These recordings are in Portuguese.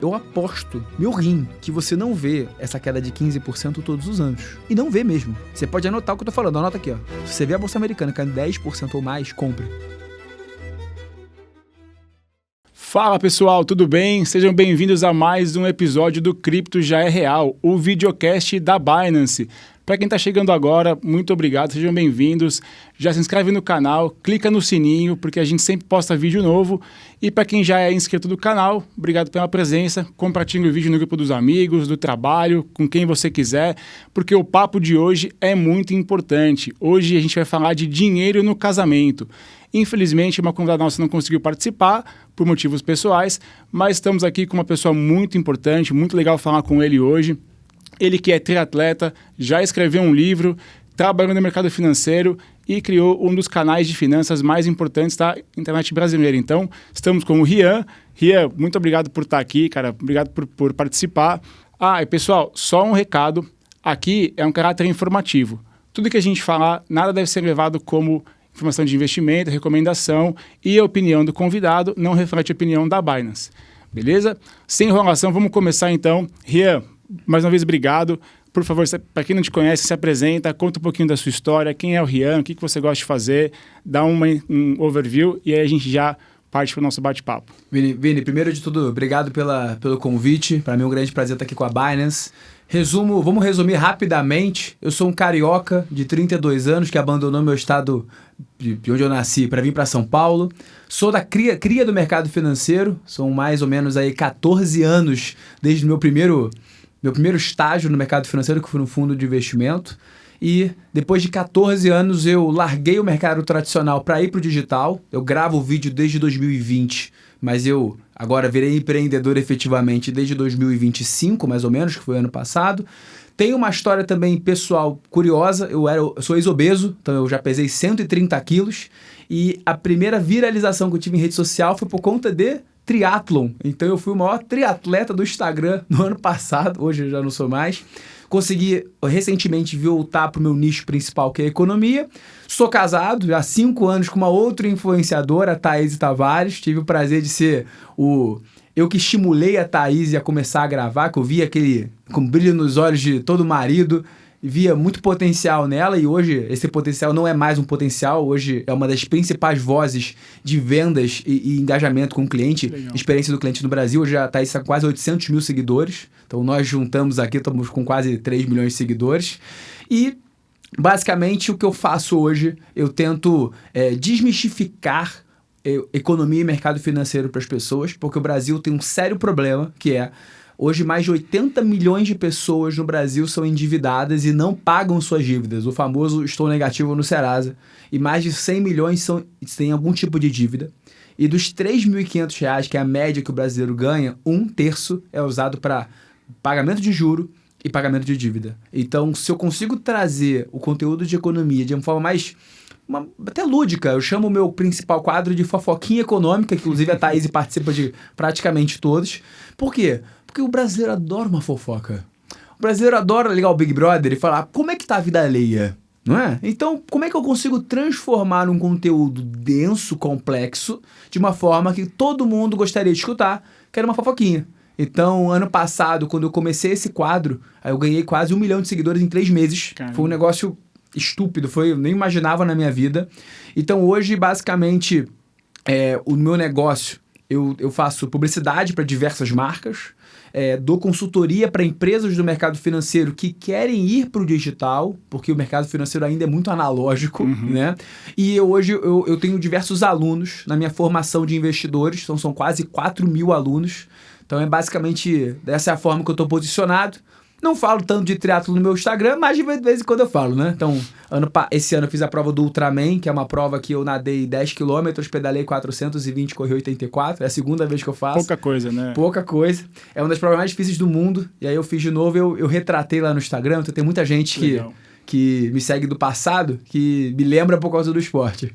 Eu aposto meu rim que você não vê essa queda de 15% todos os anos. E não vê mesmo. Você pode anotar o que eu tô falando. Anota aqui, ó. Se você vê a Bolsa Americana caindo 10% ou mais, compre. Fala pessoal, tudo bem? Sejam bem-vindos a mais um episódio do Cripto Já é Real, o videocast da Binance. Para quem está chegando agora, muito obrigado, sejam bem-vindos. Já se inscreve no canal, clica no sininho, porque a gente sempre posta vídeo novo. E para quem já é inscrito do canal, obrigado pela presença. Compartilhe o vídeo no grupo dos amigos, do trabalho, com quem você quiser, porque o papo de hoje é muito importante. Hoje a gente vai falar de dinheiro no casamento. Infelizmente, uma convidada nossa não conseguiu participar por motivos pessoais, mas estamos aqui com uma pessoa muito importante, muito legal falar com ele hoje. Ele que é triatleta, já escreveu um livro, trabalhou no mercado financeiro e criou um dos canais de finanças mais importantes da internet brasileira. Então, estamos com o Rian. Rian, muito obrigado por estar aqui, cara. Obrigado por participar. E pessoal, só um recado. Aqui é um caráter informativo. Tudo que a gente falar, nada deve ser levado como informação de investimento, recomendação e a opinião do convidado não reflete a opinião da Binance. Beleza? Sem enrolação, vamos começar então. Rian, mais uma vez, obrigado. Por favor, para quem não te conhece, se apresenta, conta um pouquinho da sua história, quem é o Rian, o que você gosta de fazer, dá um overview e aí a gente já parte para o nosso bate-papo. Vini, primeiro de tudo, obrigado pelo convite. Para mim é um grande prazer estar aqui com a Binance. Vamos resumir rapidamente. Eu sou um carioca de 32 anos que abandonou meu estado de onde eu nasci para vir para São Paulo. Sou da cria do mercado financeiro. São mais ou menos aí 14 anos desde o meu primeiro estágio no mercado financeiro, que foi no fundo de investimento. E depois de 14 anos eu larguei o mercado tradicional para ir para o digital. Eu gravo vídeo desde 2020, mas eu agora virei empreendedor efetivamente desde 2025, mais ou menos, que foi ano passado. Tenho uma história também pessoal curiosa. Eu sou ex-obeso, então eu já pesei 130 quilos. E a primeira viralização que eu tive em rede social foi por conta de triatlon. Então eu fui o maior triatleta do Instagram no ano passado, hoje eu já não sou mais. Consegui recentemente voltar para o meu nicho principal, que é a economia. Sou casado já há 5 anos com uma outra influenciadora, a Thaís Tavares. Tive o prazer de ser eu que estimulei a Thaís a começar a gravar, que eu vi aquele com brilho nos olhos de todo marido, via muito potencial nela e hoje esse potencial não é mais um potencial, hoje é uma das principais vozes de vendas e engajamento com o cliente, experiência do cliente no Brasil. Hoje a Thaís está com quase 800 mil seguidores, então nós juntamos aqui, estamos com quase 3 milhões de seguidores e basicamente o que eu faço hoje, eu tento desmistificar economia e mercado financeiro para as pessoas, porque o Brasil tem um sério problema que é hoje, mais de 80 milhões de pessoas no Brasil são endividadas e não pagam suas dívidas. O famoso estou negativo no Serasa. E mais de 100 milhões têm algum tipo de dívida. E dos R$ 3.500, que é a média que o brasileiro ganha, 1/3 é usado para pagamento de juro e pagamento de dívida. Então, se eu consigo trazer o conteúdo de economia de uma forma mais até lúdica, eu chamo o meu principal quadro de fofoquinha econômica, que inclusive a Thaís participa de praticamente todos. Por quê? Porque o brasileiro adora uma fofoca. O brasileiro adora ligar o Big Brother e falar como é que tá a vida alheia, não é? Então, como é que eu consigo transformar um conteúdo denso, complexo, de uma forma que todo mundo gostaria de escutar, que era uma fofoquinha. Então, ano passado, quando eu comecei esse quadro, eu ganhei quase 1 milhão de seguidores em 3 meses. Caramba. Foi um negócio estúpido, eu nem imaginava na minha vida. Então, hoje, basicamente, o meu negócio, eu faço publicidade para diversas marcas, dou consultoria para empresas do mercado financeiro que querem ir para o digital, porque o mercado financeiro ainda é muito analógico, né? E hoje eu tenho diversos alunos na minha formação de investidores, então são quase 4 mil alunos. Então basicamente, essa é a forma que eu estou posicionado. Não falo tanto de triatlo no meu Instagram, mas de vez em quando eu falo, né? Então, esse ano eu fiz a prova do Ultraman, que é uma prova que eu nadei 10 km, pedalei 420, corri 84. É a segunda vez que eu faço. Pouca coisa, né? Pouca coisa. É uma das provas mais difíceis do mundo. E aí eu fiz de novo, eu retratei lá no Instagram. Então tem muita gente que me segue do passado, que me lembra por causa do esporte.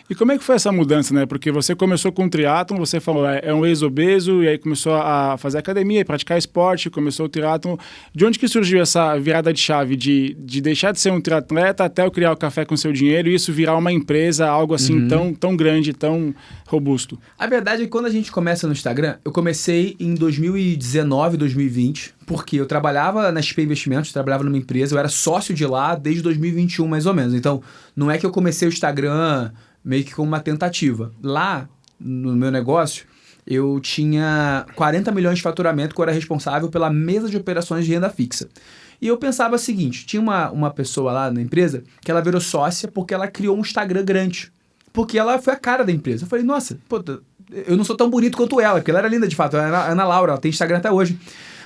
E como é que foi essa mudança, né? Porque você começou com o triatlon, você falou, é um ex-obeso, e aí começou a fazer academia, praticar esporte, começou o triatlon. De onde que surgiu essa virada de chave de deixar de ser um triatleta até eu criar o Café com Seu Dinheiro e isso virar uma empresa, algo assim tão grande, tão robusto? A verdade é que quando a gente começa no Instagram, eu comecei em 2019, 2020, porque eu trabalhava na XP Investimentos, trabalhava numa empresa, eu era sócio de lá desde 2021, mais ou menos. Então, não é que eu comecei o Instagram meio que como uma tentativa. Lá, no meu negócio, eu tinha 40 milhões de faturamento, que eu era responsável pela mesa de operações de renda fixa. E eu pensava o seguinte, tinha uma pessoa lá na empresa que ela virou sócia porque ela criou um Instagram grande. Porque ela foi a cara da empresa. Eu falei, nossa, pô, eu não sou tão bonito quanto ela, porque ela era linda de fato, ela era Ana Laura, ela tem Instagram até hoje.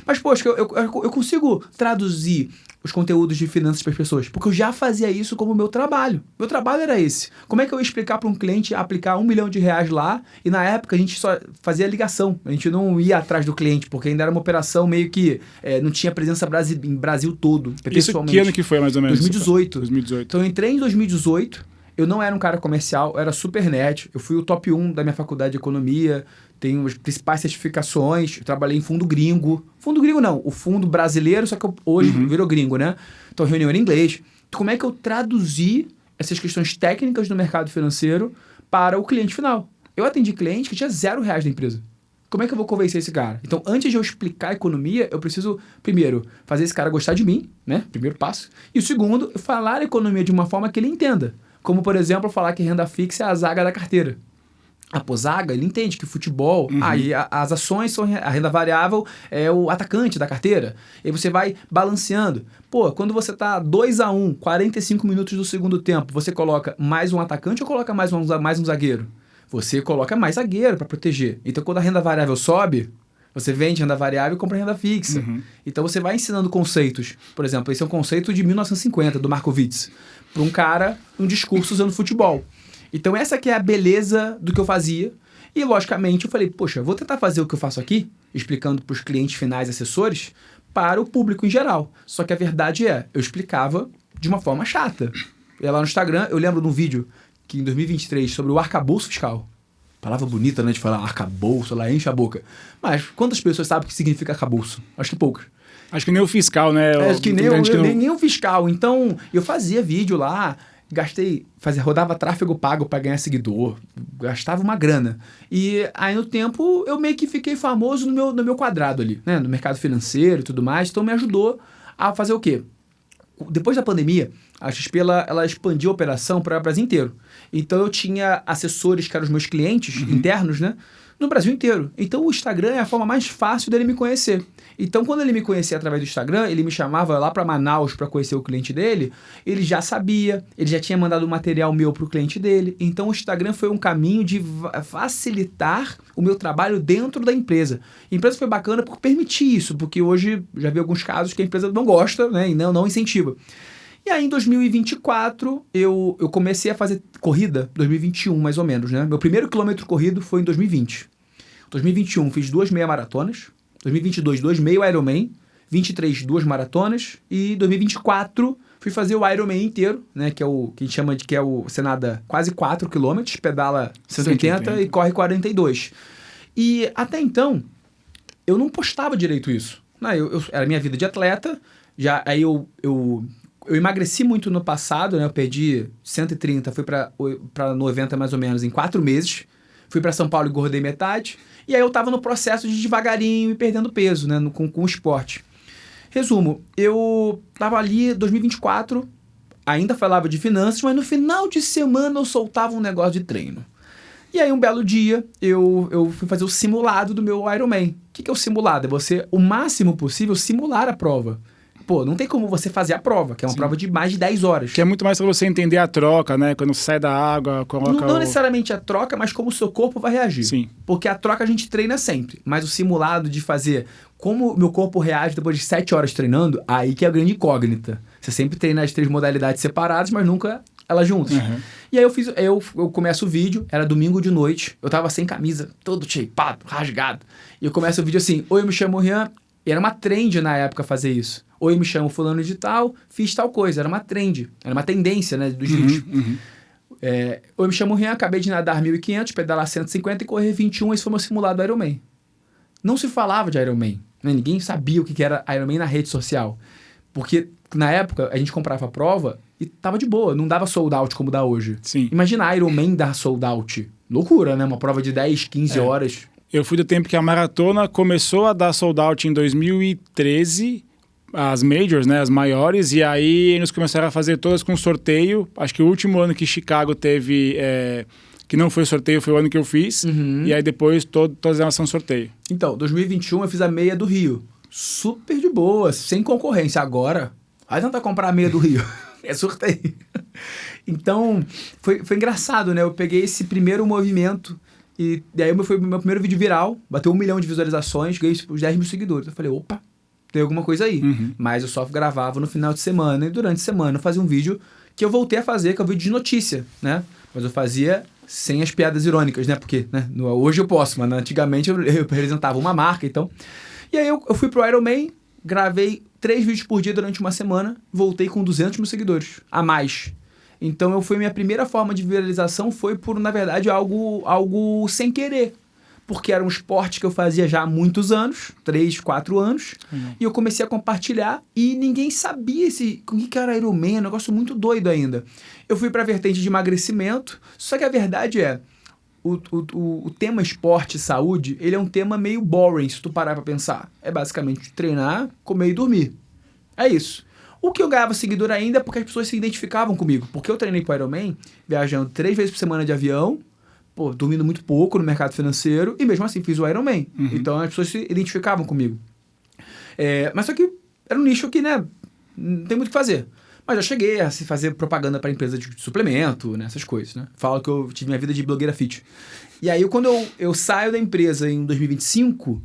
Mas, poxa, eu consigo traduzir os conteúdos de finanças para as pessoas, porque eu já fazia isso como meu trabalho. Meu trabalho era esse. Como é que eu ia explicar para um cliente aplicar R$1 milhão lá, e na época a gente só fazia ligação, a gente não ia atrás do cliente, porque ainda era uma operação meio que não tinha presença em Brasil todo, Isso que ano que foi, mais ou menos? 2018. 2018. Então eu entrei em 2018, eu não era um cara comercial, eu era super nerd, eu fui o top 1 da minha faculdade de economia, tenho as principais certificações, eu trabalhei em fundo gringo. Fundo gringo não, o fundo brasileiro, só que hoje virou gringo, né? Então, reunião em inglês. Então, como é que eu traduzi essas questões técnicas do mercado financeiro para o cliente final? Eu atendi cliente que tinha R$0 da empresa. Como é que eu vou convencer esse cara? Então, antes de eu explicar a economia, eu preciso, primeiro, fazer esse cara gostar de mim, né? Primeiro passo. E o segundo, falar a economia de uma forma que ele entenda. Como, por exemplo, falar que renda fixa é a zaga da carteira. A zaga, ele entende que futebol, aí as ações são a renda variável, é o atacante da carteira. E aí você vai balanceando. Pô, quando você tá 2-1, 45 minutos do segundo tempo, você coloca mais um atacante ou coloca mais um zagueiro? Você coloca mais zagueiro para proteger. Então, quando a renda variável sobe, você vende renda variável e compra renda fixa. Então, você vai ensinando conceitos. Por exemplo, esse é um conceito de 1950, do Markowitz, para um cara, um discurso usando futebol. Então, essa que é a beleza do que eu fazia. E, logicamente, eu falei, poxa, vou tentar fazer o que eu faço aqui, explicando para os clientes finais, assessores, para o público em geral. Só que a verdade eu explicava de uma forma chata. E lá no Instagram, eu lembro de um vídeo que em 2023, sobre o arcabouço fiscal. Palavra bonita, né, de falar arcabouço, lá enche a boca. Mas quantas pessoas sabem o que significa arcabouço? Acho que poucas. Acho que nem o fiscal, né? Acho que nem o fiscal. Então, eu fazia vídeo lá, rodava tráfego pago para ganhar seguidor, gastava uma grana. E aí no tempo eu meio que fiquei famoso no meu quadrado ali, né? No mercado financeiro e tudo mais, então me ajudou a fazer o quê? Depois da pandemia, a XP ela expandiu a operação para o Brasil inteiro. Então eu tinha assessores que eram os meus clientes internos, né? No Brasil inteiro. Então o Instagram é a forma mais fácil dele me conhecer. Então quando ele me conhecia através do Instagram, ele me chamava lá para Manaus para conhecer o cliente dele, ele já sabia, ele já tinha mandado um material meu para o cliente dele. Então o Instagram foi um caminho de facilitar o meu trabalho dentro da empresa. A empresa foi bacana por permitir isso, porque hoje já vi alguns casos que a empresa não gosta, né, e não incentiva. E aí, em 2024, eu comecei a fazer corrida, 2021 mais ou menos, né? Meu primeiro quilômetro corrido foi em 2020. Em 2021, fiz 2 meia maratonas. 2022, 2 meio Ironman. 23, 2 maratonas. E 2024, fui fazer o Ironman inteiro, né? Que é o que a gente chama de você nada quase 4 quilômetros, pedala 180 e corre 42. E até então, eu não postava direito isso. Era minha vida de atleta. Aí eu emagreci muito no passado, né? Eu perdi 130, fui para 90 mais ou menos em 4 meses. Fui para São Paulo e engordei metade. E aí eu tava no processo de devagarinho e perdendo peso, né? Com o esporte. Resumo, eu tava ali em 2024, ainda falava de finanças, mas no final de semana eu soltava um negócio de treino. E aí um belo dia eu fui fazer o simulado do meu Ironman. O que é o simulado? É você, o máximo possível, simular a prova. Pô, não tem como você fazer a prova, que é uma prova de mais de 10 horas. Que é muito mais para você entender a troca, né? Quando sai da água, coloca... Não necessariamente a troca, mas como o seu corpo vai reagir. Sim. Porque a troca a gente treina sempre. Mas o simulado de fazer como o meu corpo reage depois de 7 horas treinando, aí que é a grande incógnita. Você sempre treina as 3 modalidades separadas, mas nunca elas juntas. E aí eu começo o vídeo, era domingo de noite, eu tava sem camisa, todo shapeado, rasgado. E eu começo o vídeo assim, oi, eu me chamo Rian. E era uma trend na época fazer isso. Oi, eu me chamo fulano de tal, fiz tal coisa. Era uma trend, era uma tendência, né, dos vídeos. eu me chamo Rian, acabei de nadar 1.500, pedalar 150 e correr 21. Esse foi meu simulado Ironman. Não se falava de Ironman, né? Ninguém sabia o que era Ironman na rede social. Porque, na época, a gente comprava a prova e tava de boa, não dava sold out como dá hoje. Sim. Imagina Ironman dar sold out. Loucura, né? Uma prova de 10, 15 horas. Eu fui do tempo que a maratona começou a dar sold out em 2013, as majors, né, as maiores, e aí eles começaram a fazer todas com sorteio. Acho que o último ano que Chicago teve, que não foi sorteio, foi o ano que eu fiz, e aí depois todas elas são sorteio. Então, 2021 eu fiz a meia do Rio. Super de boa, sem concorrência. Agora, vai tentar comprar a meia do Rio. É sorteio. Então, foi engraçado, né? Eu peguei esse primeiro movimento e daí foi o meu primeiro vídeo viral, bateu 1 milhão de visualizações, ganhei os 10 mil seguidores. Eu falei, opa, tem alguma coisa aí. Mas eu só gravava no final de semana e durante a semana eu fazia um vídeo que eu voltei a fazer, que é o vídeo de notícia, né? Mas eu fazia sem as piadas irônicas, né? Porque hoje eu posso, mas antigamente eu representava uma marca, então... E aí eu fui pro Ironman, gravei 3 vídeos por dia durante uma semana, voltei com 200 mil seguidores, a mais. Então minha primeira forma de viralização foi por, na verdade, algo sem querer. Porque era um esporte que eu fazia já há muitos anos, 3, 4 anos, e eu comecei a compartilhar e ninguém sabia o que era Ironman, é um negócio muito doido ainda. Eu fui pra vertente de emagrecimento, só que a verdade é, o tema esporte e saúde, ele é um tema meio boring, se tu parar pra pensar. É basicamente treinar, comer e dormir. É isso. O que eu ganhava seguidor ainda é porque as pessoas se identificavam comigo. Porque eu treinei pro Ironman, viajando 3 vezes por semana de avião, dormindo muito pouco no mercado financeiro, e mesmo assim fiz o Ironman. Então as pessoas se identificavam comigo. Mas só que era um nicho que, né, não tem muito o que fazer. Mas já cheguei a fazer propaganda para empresa de suplemento, né, essas coisas, né? Falo que eu tive minha vida de blogueira fit. E aí, quando eu saio da empresa em 2025,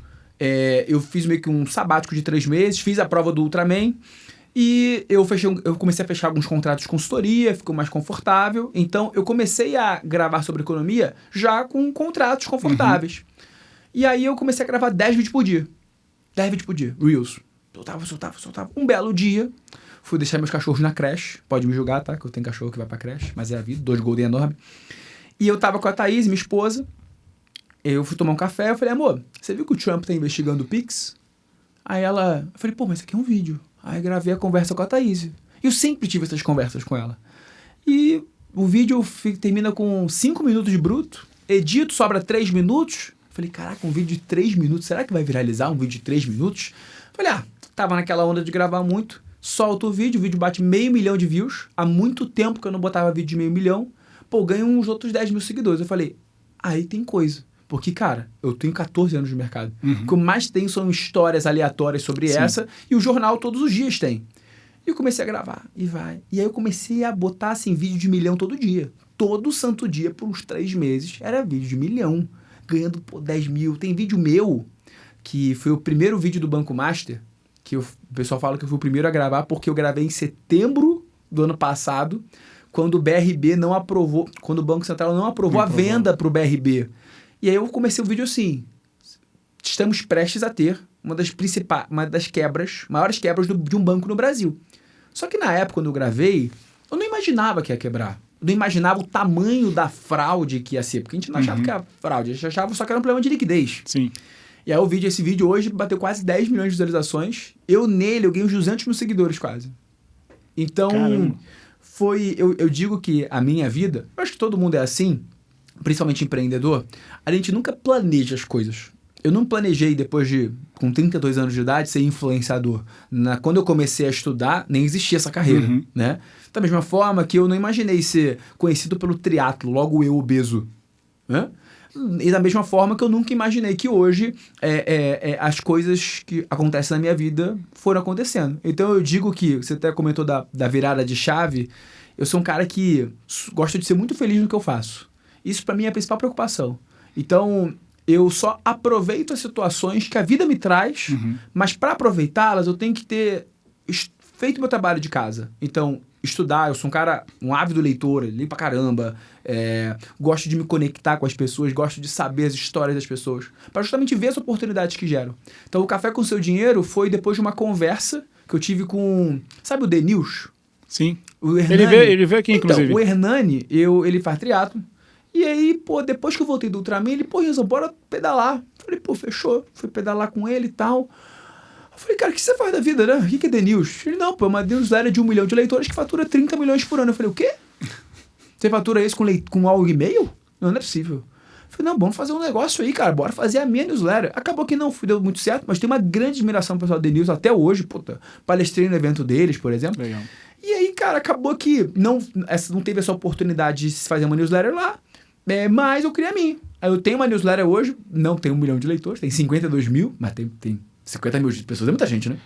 eu fiz meio que um sabático de 3 meses, fiz a prova do Ultraman, e eu comecei a fechar alguns contratos de consultoria, ficou mais confortável. Então, eu comecei a gravar sobre economia já com contratos confortáveis. E aí, eu comecei a gravar 10 vídeos por dia. 10 vídeos por dia, Reels. Soltava. Um belo dia, fui deixar meus cachorros na creche. Pode me julgar, tá? Que eu tenho cachorro que vai pra creche, mas é a vida. 2 golden enormes. E eu tava com a Thaís, minha esposa. Eu fui tomar um café. Eu falei, amor, você viu que o Trump tá investigando o Pix? Aí eu falei, pô, mas isso aqui é um vídeo. Aí gravei a conversa com a Thaís. Eu sempre tive essas conversas com ela. E o vídeo termina com 5 minutos de bruto. Edito, sobra 3 minutos. Falei, caraca, um vídeo de 3 minutos. Será que vai viralizar um vídeo de 3 minutos? Falei, tava naquela onda de gravar muito. Solto o vídeo bate 500 mil de views. Há muito tempo que eu não botava vídeo de 500 mil. Pô, ganho uns outros 10 mil seguidores. Eu falei, aí tem coisa. Porque, cara, eu tenho 14 anos de mercado. O que eu mais tenho são histórias aleatórias sobre essa. E o jornal todos os dias tem. E eu comecei a gravar. E vai. E aí eu comecei a botar, assim, vídeo de 1 milhão todo dia. Todo santo dia, por uns 3 meses, era vídeo de 1 milhão. Ganhando, 10 mil. Tem vídeo meu, que foi o primeiro vídeo do Banco Master, que o pessoal fala que eu fui o primeiro a gravar, porque eu gravei em setembro do ano passado, quando o BRB não aprovou, quando o Banco Central não aprovou a venda para o BRB. E aí eu comecei o vídeo assim, estamos prestes a ter uma das quebras, maiores quebras de um banco no Brasil. Só que na época, quando eu gravei, eu não imaginava que ia quebrar. Eu não imaginava o tamanho da fraude que ia ser, porque a gente não achava que era fraude, a gente achava só que era um problema de liquidez. Sim. E aí esse vídeo hoje bateu quase 10 milhões de visualizações. Eu ganhei uns 200 mil seguidores quase. Então, caramba. Eu digo que a minha vida, eu acho que todo mundo é assim, principalmente empreendedor, a gente nunca planeja as coisas. Eu não planejei com 32 anos de idade, ser influenciador. Quando eu comecei a estudar, nem existia essa carreira, né? Da mesma forma que eu não imaginei ser conhecido pelo triatlo, logo eu obeso, né? E da mesma forma que eu nunca imaginei que hoje as coisas que acontecem na minha vida foram acontecendo. Então eu digo que, você até comentou da virada de chave, eu sou um cara que gosta de ser muito feliz no que eu faço. Isso pra mim é a principal preocupação. Então eu só aproveito as situações que a vida me traz, mas para aproveitá-las eu tenho que ter feito meu trabalho de casa. Então, estudar, eu sou um ávido leitor, leio pra caramba, gosto de me conectar com as pessoas, gosto de saber as histórias das pessoas, para justamente ver as oportunidades que geram. Então, o Café com Seu Dinheiro foi depois de uma conversa que eu tive com, sabe o The News? Sim. O Hernani, ele veio aqui, inclusive. Então, o Hernani, ele faz triatlo. E aí, pô, depois que eu voltei do Ultraman, ele, pô, Renzo, bora pedalar. Falei, pô, fechou. Fui pedalar com ele e tal. Eu falei, cara, o que você faz da vida, né? O que é The News? Ele, não, pô, é uma newsletter de 1 milhão de leitores que fatura 30 milhões por ano. Eu falei, o quê? Você fatura isso com algo e-mail? Não é possível. Eu falei, não, vamos fazer um negócio aí, cara. Bora fazer a minha newsletter. Acabou que não deu muito certo, mas tem uma grande admiração pro pessoal do The News até hoje. Puta, palestrei no evento deles, por exemplo. Legal. E aí, cara, acabou que não teve essa oportunidade de se fazer uma newsletter lá, mas eu criei a minha. Aí eu tenho uma newsletter hoje, não tem 1 milhão de leitores, tem 52 mil, mas tem 50 mil de pessoas, é muita gente, né?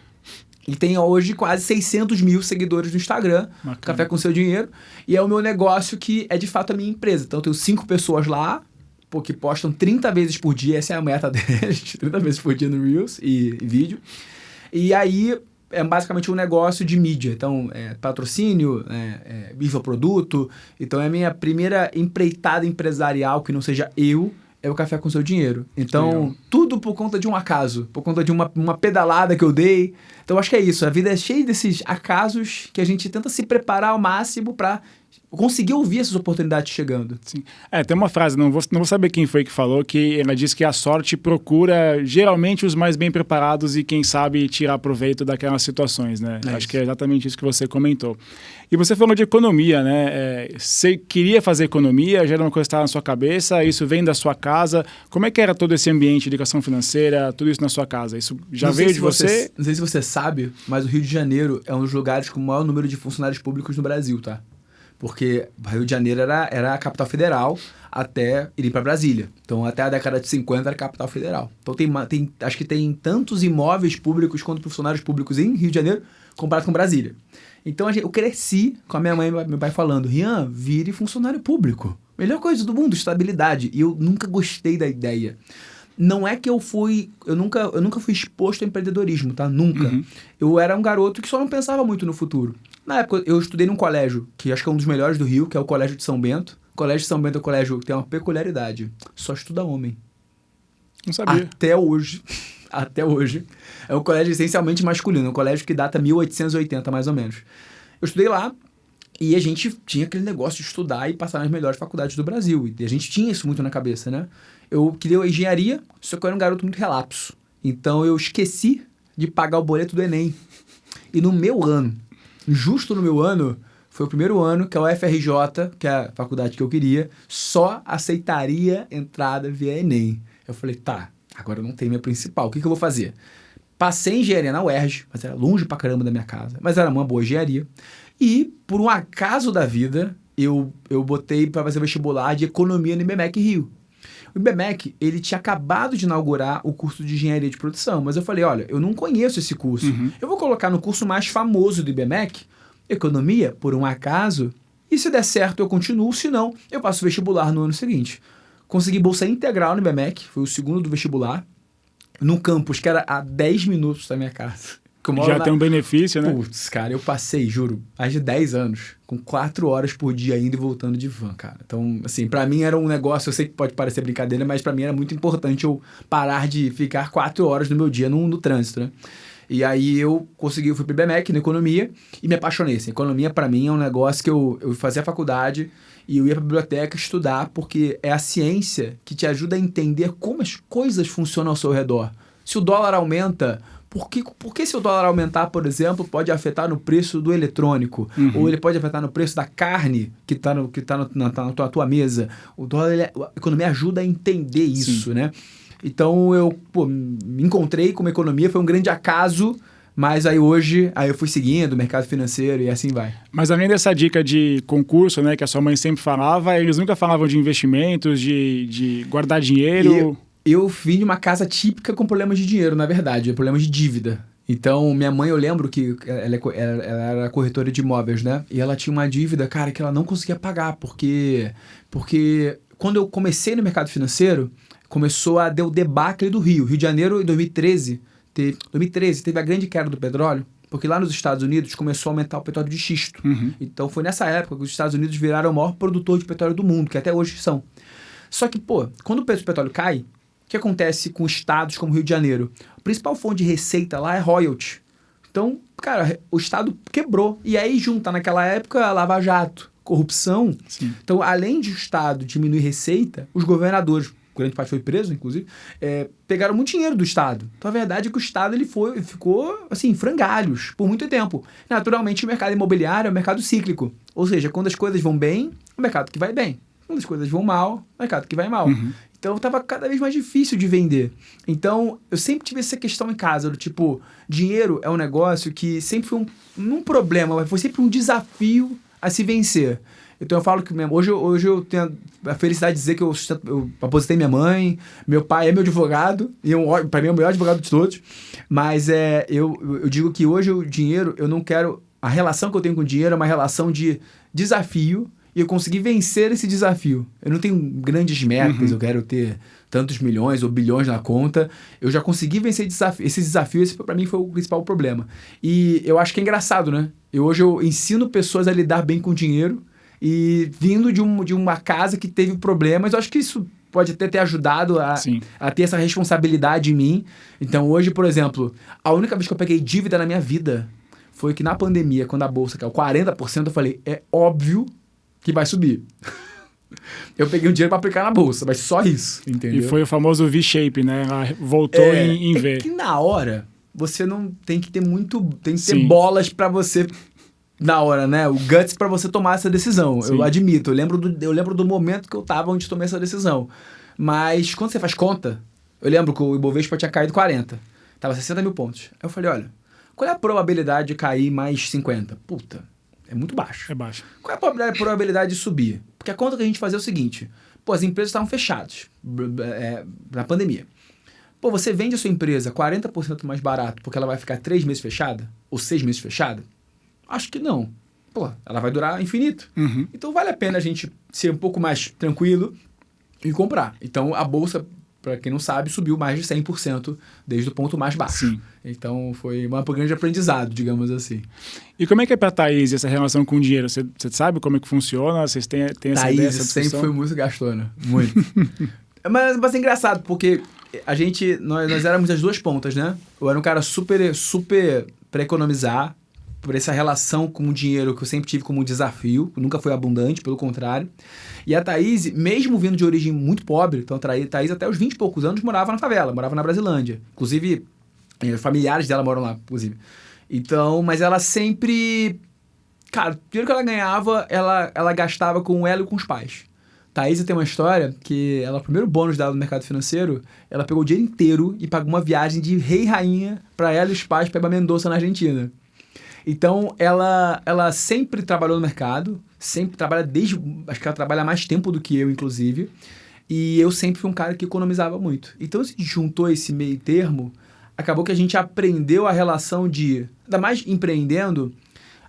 E tem hoje quase 600 mil seguidores no Instagram, Bacana. Café com Seu Dinheiro, e é o meu negócio que é de fato a minha empresa. Então eu tenho 5 pessoas lá, pô, que postam 30 vezes por dia, essa é a meta deles, 30 vezes por dia no Reels e vídeo. E aí é basicamente um negócio de mídia. Então, patrocínio, infoproduto. Então, é a minha primeira empreitada empresarial que não seja eu, é o Café com Seu Dinheiro. Então, Legal. tudo por conta de um acaso, por conta de uma pedalada que eu dei. Então, acho que é isso. A vida é cheia desses acasos que a gente tenta se preparar ao máximo para conseguir ouvir essas oportunidades chegando. Sim. Tem uma frase, não vou saber quem foi que falou, que ela diz que a sorte procura geralmente os mais bem preparados e quem sabe tirar proveito daquelas situações, né? Acho que é exatamente isso que você comentou. E você falou de economia, né? Você queria fazer economia, já era uma coisa que estava na sua cabeça, isso vem da sua casa. Como é que era todo esse ambiente de educação financeira, tudo isso na sua casa? Isso já veio de você? Não sei se você sabe, mas o Rio de Janeiro é um dos lugares com o maior número de funcionários públicos no Brasil, tá? Porque o Rio de Janeiro era a capital federal até ir para Brasília. Então, até a década de 50 era a capital federal. Então, acho que tem tantos imóveis públicos quanto funcionários públicos em Rio de Janeiro comparado com Brasília. Então, eu cresci com a minha mãe e meu pai falando, Rian, vire funcionário público. Melhor coisa do mundo, estabilidade. E eu nunca gostei da ideia. Não é que eu nunca fui exposto ao empreendedorismo, tá? Nunca. Uhum. Eu era um garoto que só não pensava muito no futuro. Na época, eu estudei num colégio, que acho que é um dos melhores do Rio, que é o Colégio de São Bento. O Colégio de São Bento é um colégio que tem uma peculiaridade. Só estuda homem. Não sabia. Até hoje. Até hoje. É um colégio essencialmente masculino. Um colégio que data 1880, mais ou menos. Eu estudei lá e a gente tinha aquele negócio de estudar e passar nas melhores faculdades do Brasil. E a gente tinha isso muito na cabeça, né? Eu queria engenharia, só que eu era um garoto muito relapso. Então eu esqueci de pagar o boleto do Enem. E no meu ano, justo no meu ano, foi o primeiro ano que a UFRJ, que é a faculdade que eu queria, só aceitaria entrada via Enem. Eu falei, tá, agora eu não tenho minha principal, o que eu vou fazer? Passei engenharia na UERJ, mas era longe pra caramba da minha casa, mas era uma boa engenharia. E, por um acaso da vida, eu botei para fazer vestibular de economia no IBMEC Rio. O IBMEC, ele tinha acabado de inaugurar o curso de engenharia de produção, mas eu falei, olha, eu não conheço esse curso. Uhum. Eu vou colocar no curso mais famoso do IBMEC, economia, por um acaso, e se der certo eu continuo, se não, eu passo vestibular no ano seguinte. Consegui bolsa integral no IBMEC, foi o segundo do vestibular, num campus que era a 10 minutos da minha casa. Já tem um benefício, né? Putz, cara, eu passei, juro, mais de 10 anos, com 4 horas por dia indo e voltando de van, cara. Então, assim, pra mim era um negócio, eu sei que pode parecer brincadeira, mas pra mim era muito importante eu parar de ficar 4 horas do meu dia no trânsito, né? E aí eu fui pro IBMEC, na economia, e me apaixonei. Assim, economia pra mim é um negócio que eu fazia faculdade e eu ia pra biblioteca estudar, porque é a ciência que te ajuda a entender como as coisas funcionam ao seu redor. Se o dólar aumenta... Por que se o dólar aumentar, por exemplo, pode afetar no preço do eletrônico? Uhum. Ou ele pode afetar no preço da carne que está na tua mesa? O dólar, a economia ajuda a entender isso, né? Então, eu me encontrei com uma economia, foi um grande acaso, mas aí hoje eu fui seguindo o mercado financeiro e assim vai. Mas além dessa dica de concurso, né, que a sua mãe sempre falava, eles nunca falavam de investimentos, de guardar dinheiro... Eu vim de uma casa típica com problemas de dinheiro, na verdade, problemas de dívida. Então, minha mãe, eu lembro que ela era corretora de imóveis, né? E ela tinha uma dívida, cara, que ela não conseguia pagar, porque quando eu comecei no mercado financeiro, começou a dar o debacle do Rio. Rio de Janeiro, em 2013, teve a grande queda do petróleo, porque lá nos Estados Unidos começou a aumentar o petróleo de xisto. Uhum. Então, foi nessa época que os Estados Unidos viraram o maior produtor de petróleo do mundo, que até hoje são. Só que, quando o preço do petróleo cai, o que acontece com estados como Rio de Janeiro? A principal fonte de receita lá é royalty. Então, cara, o Estado quebrou. E aí junta naquela época a Lava Jato, corrupção. Sim. Então, além de o Estado diminuir receita, os governadores, grande parte foi preso, inclusive, pegaram muito dinheiro do Estado. Então, a verdade é que o Estado ficou, assim, em frangalhos por muito tempo. Naturalmente, o mercado imobiliário é um mercado cíclico. Ou seja, quando as coisas vão bem, o mercado que vai bem. Quando as coisas vão mal, o mercado que vai mal. Uhum. Então, estava cada vez mais difícil de vender. Então, eu sempre tive essa questão em casa, do tipo, dinheiro é um negócio que sempre foi um problema, mas foi sempre um desafio a se vencer. Então eu falo que mesmo, hoje eu tenho a felicidade de dizer que eu aposentei minha mãe, meu pai é meu advogado, e para mim é o melhor advogado de todos, mas eu digo que hoje o dinheiro, eu não quero, a relação que eu tenho com o dinheiro é uma relação de desafio, e eu consegui vencer esse desafio. Eu não tenho grandes metas, eu quero ter tantos milhões ou bilhões na conta, eu já consegui vencer esse desafio, esse para mim foi o principal problema. E eu acho que é engraçado, né? Hoje eu ensino pessoas a lidar bem com o dinheiro, e vindo de uma casa que teve problemas, eu acho que isso pode até ter ajudado a ter essa responsabilidade em mim. Então hoje, por exemplo, a única vez que eu peguei dívida na minha vida foi que na pandemia, quando a bolsa caiu 40%, eu falei, é óbvio que vai subir. Eu peguei um dinheiro para aplicar na bolsa, mas só isso, entendeu? E foi o famoso V-shape, né? Ela voltou em V. É que na hora, você não tem que ter tem que ter bolas para você... Na hora, né? O guts para você tomar essa decisão. Sim. Eu admito. Eu lembro do momento que eu tava onde tomei essa decisão. Mas quando você faz conta, eu lembro que o Ibovespa tinha caído 40. Tava 60 mil pontos. Aí eu falei, olha, qual é a probabilidade de cair mais 50? Puta, é muito baixo. É baixo. Qual é a probabilidade de subir? Porque a conta que a gente fazia é o seguinte. Pô, as empresas estavam fechadas na pandemia. Pô, você vende a sua empresa 40% mais barato porque ela vai ficar 3 meses fechada? Ou 6 meses fechada? Acho que não. Pô, ela vai durar infinito. Uhum. Então vale a pena a gente ser um pouco mais tranquilo e comprar. Então a bolsa, para quem não sabe, subiu mais de 100% desde o ponto mais baixo. Sim. Então foi um grande aprendizado, digamos assim. E como é que é para a Thaís essa relação com o dinheiro? Você sabe como é que funciona? Vocês têm essa Thaís ideia, essa discussão? sempre foi muito gastona. Muito. Mas é engraçado, porque nós éramos as duas pontas, né? Eu era um cara super para economizar, por essa relação com o dinheiro que eu sempre tive como um desafio, nunca foi abundante, pelo contrário. E a Thaís, mesmo vindo de origem muito pobre, então a Thaís até os 20 e poucos anos morava na favela, morava na Brasilândia. Inclusive, familiares dela moram lá, inclusive. Então, mas ela sempre... Cara, o dinheiro que ela ganhava, ela gastava com ela e com os pais. Thaís tem uma história que ela, o primeiro bônus dela no mercado financeiro, ela pegou o dinheiro inteiro e pagou uma viagem de rei e rainha para ela e os pais para Mendoza, na Argentina. Então, ela sempre trabalhou no mercado, sempre trabalha acho que ela trabalha mais tempo do que eu, inclusive, e eu sempre fui um cara que economizava muito. Então, se juntou esse meio termo, acabou que a gente aprendeu a relação ainda mais empreendendo,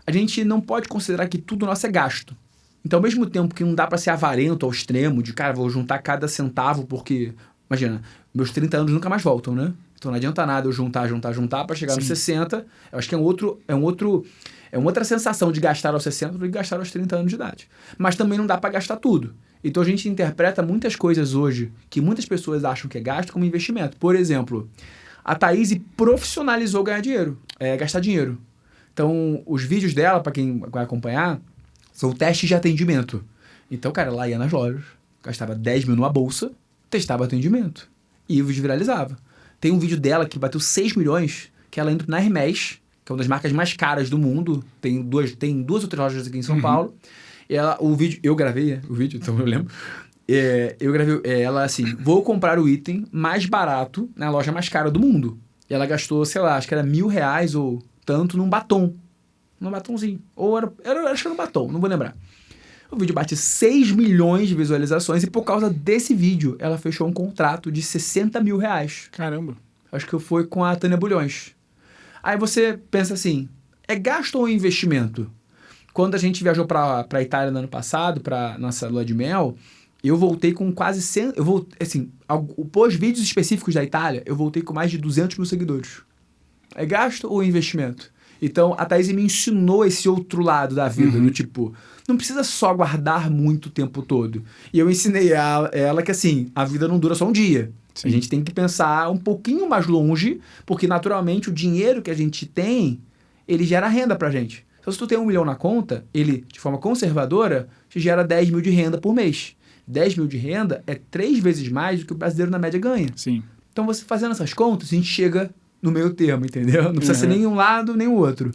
a gente não pode considerar que tudo nosso é gasto. Então, ao mesmo tempo que não dá para ser avarento ao extremo, de, cara, vou juntar cada centavo, porque, imagina, meus 30 anos nunca mais voltam, né? Então não adianta nada eu juntar para chegar nos 60. Eu acho que é uma outra sensação de gastar aos 60 do que gastar aos 30 anos de idade. Mas também não dá para gastar tudo. Então a gente interpreta muitas coisas hoje que muitas pessoas acham que é gasto como investimento. Por exemplo, a Thaís profissionalizou gastar dinheiro. Então os vídeos dela, para quem vai acompanhar, são testes de atendimento. Então, cara, ela ia nas lojas, gastava 10 mil numa bolsa, testava atendimento. E o vídeo viralizava. Tem um vídeo dela que bateu 6 milhões, que ela entra na Hermès, que é uma das marcas mais caras do mundo. Tem duas outras lojas aqui em São Paulo. E eu gravei o vídeo, então eu lembro. Eu gravei ela assim, vou comprar o item mais barato na loja mais cara do mundo. E ela gastou, sei lá, acho que era R$1.000 ou tanto num batom. Num batomzinho. Ou acho que era um batom, não vou lembrar. O vídeo bate 6 milhões de visualizações e por causa desse vídeo, ela fechou um contrato de R$60 mil. Caramba. Acho que foi com a Tânia Bulhões. Aí você pensa assim, é gasto ou investimento? Quando a gente viajou para a Itália no ano passado, para nossa lua de mel, eu voltei com quase 100... Pós vídeos específicos da Itália, eu voltei com mais de 200 mil seguidores. É gasto ou investimento? Então, a Thaís me ensinou esse outro lado da vida, do tipo, não precisa só guardar muito o tempo todo. E eu ensinei a ela que, assim, a vida não dura só um dia. Sim. A gente tem que pensar um pouquinho mais longe, porque, naturalmente, o dinheiro que a gente tem ele gera renda pra gente. Então, se tu tem 1 milhão na conta, ele, de forma conservadora, te gera 10 mil de renda por mês. 10 mil de renda é 3 vezes mais do que o brasileiro na média ganha. Sim. Então, você fazendo essas contas, a gente chega no meio termo, entendeu? Não precisa ser nem um lado, nem o outro.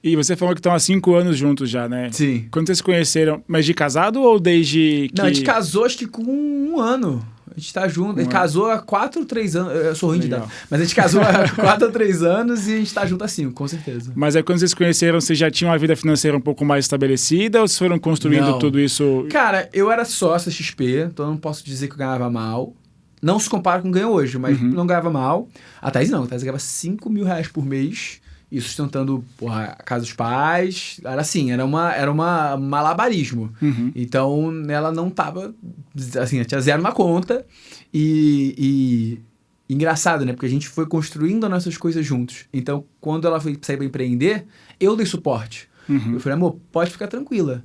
E você falou que estão há 5 anos juntos já, né? Sim. Quando vocês se conheceram, mas de casado ou desde que... Não, a gente casou acho que com 1 ano. A gente tá junto. A gente casou há 4 ou 3 anos. Eu sou ruim de idade. Mas a gente casou há 4 ou 3 anos e a gente tá junto há 5, com certeza. Mas aí quando vocês se conheceram, vocês já tinham uma vida financeira um pouco mais estabelecida ou vocês foram construindo tudo isso? Cara, eu era sócio XP, então eu não posso dizer que eu ganhava mal. Não se compara com o que ganho hoje, mas não ganhava mal. A Thaís não. A Thaís ganhava 5 mil reais por mês. E sustentando, a casa dos pais. Era assim, era uma malabarismo. Então, ela não tava... Assim, tinha zero na conta. E engraçado, né? Porque a gente foi construindo as nossas coisas juntos. Então, quando ela foi sair para empreender, eu dei suporte. Eu falei, amor, pode ficar tranquila.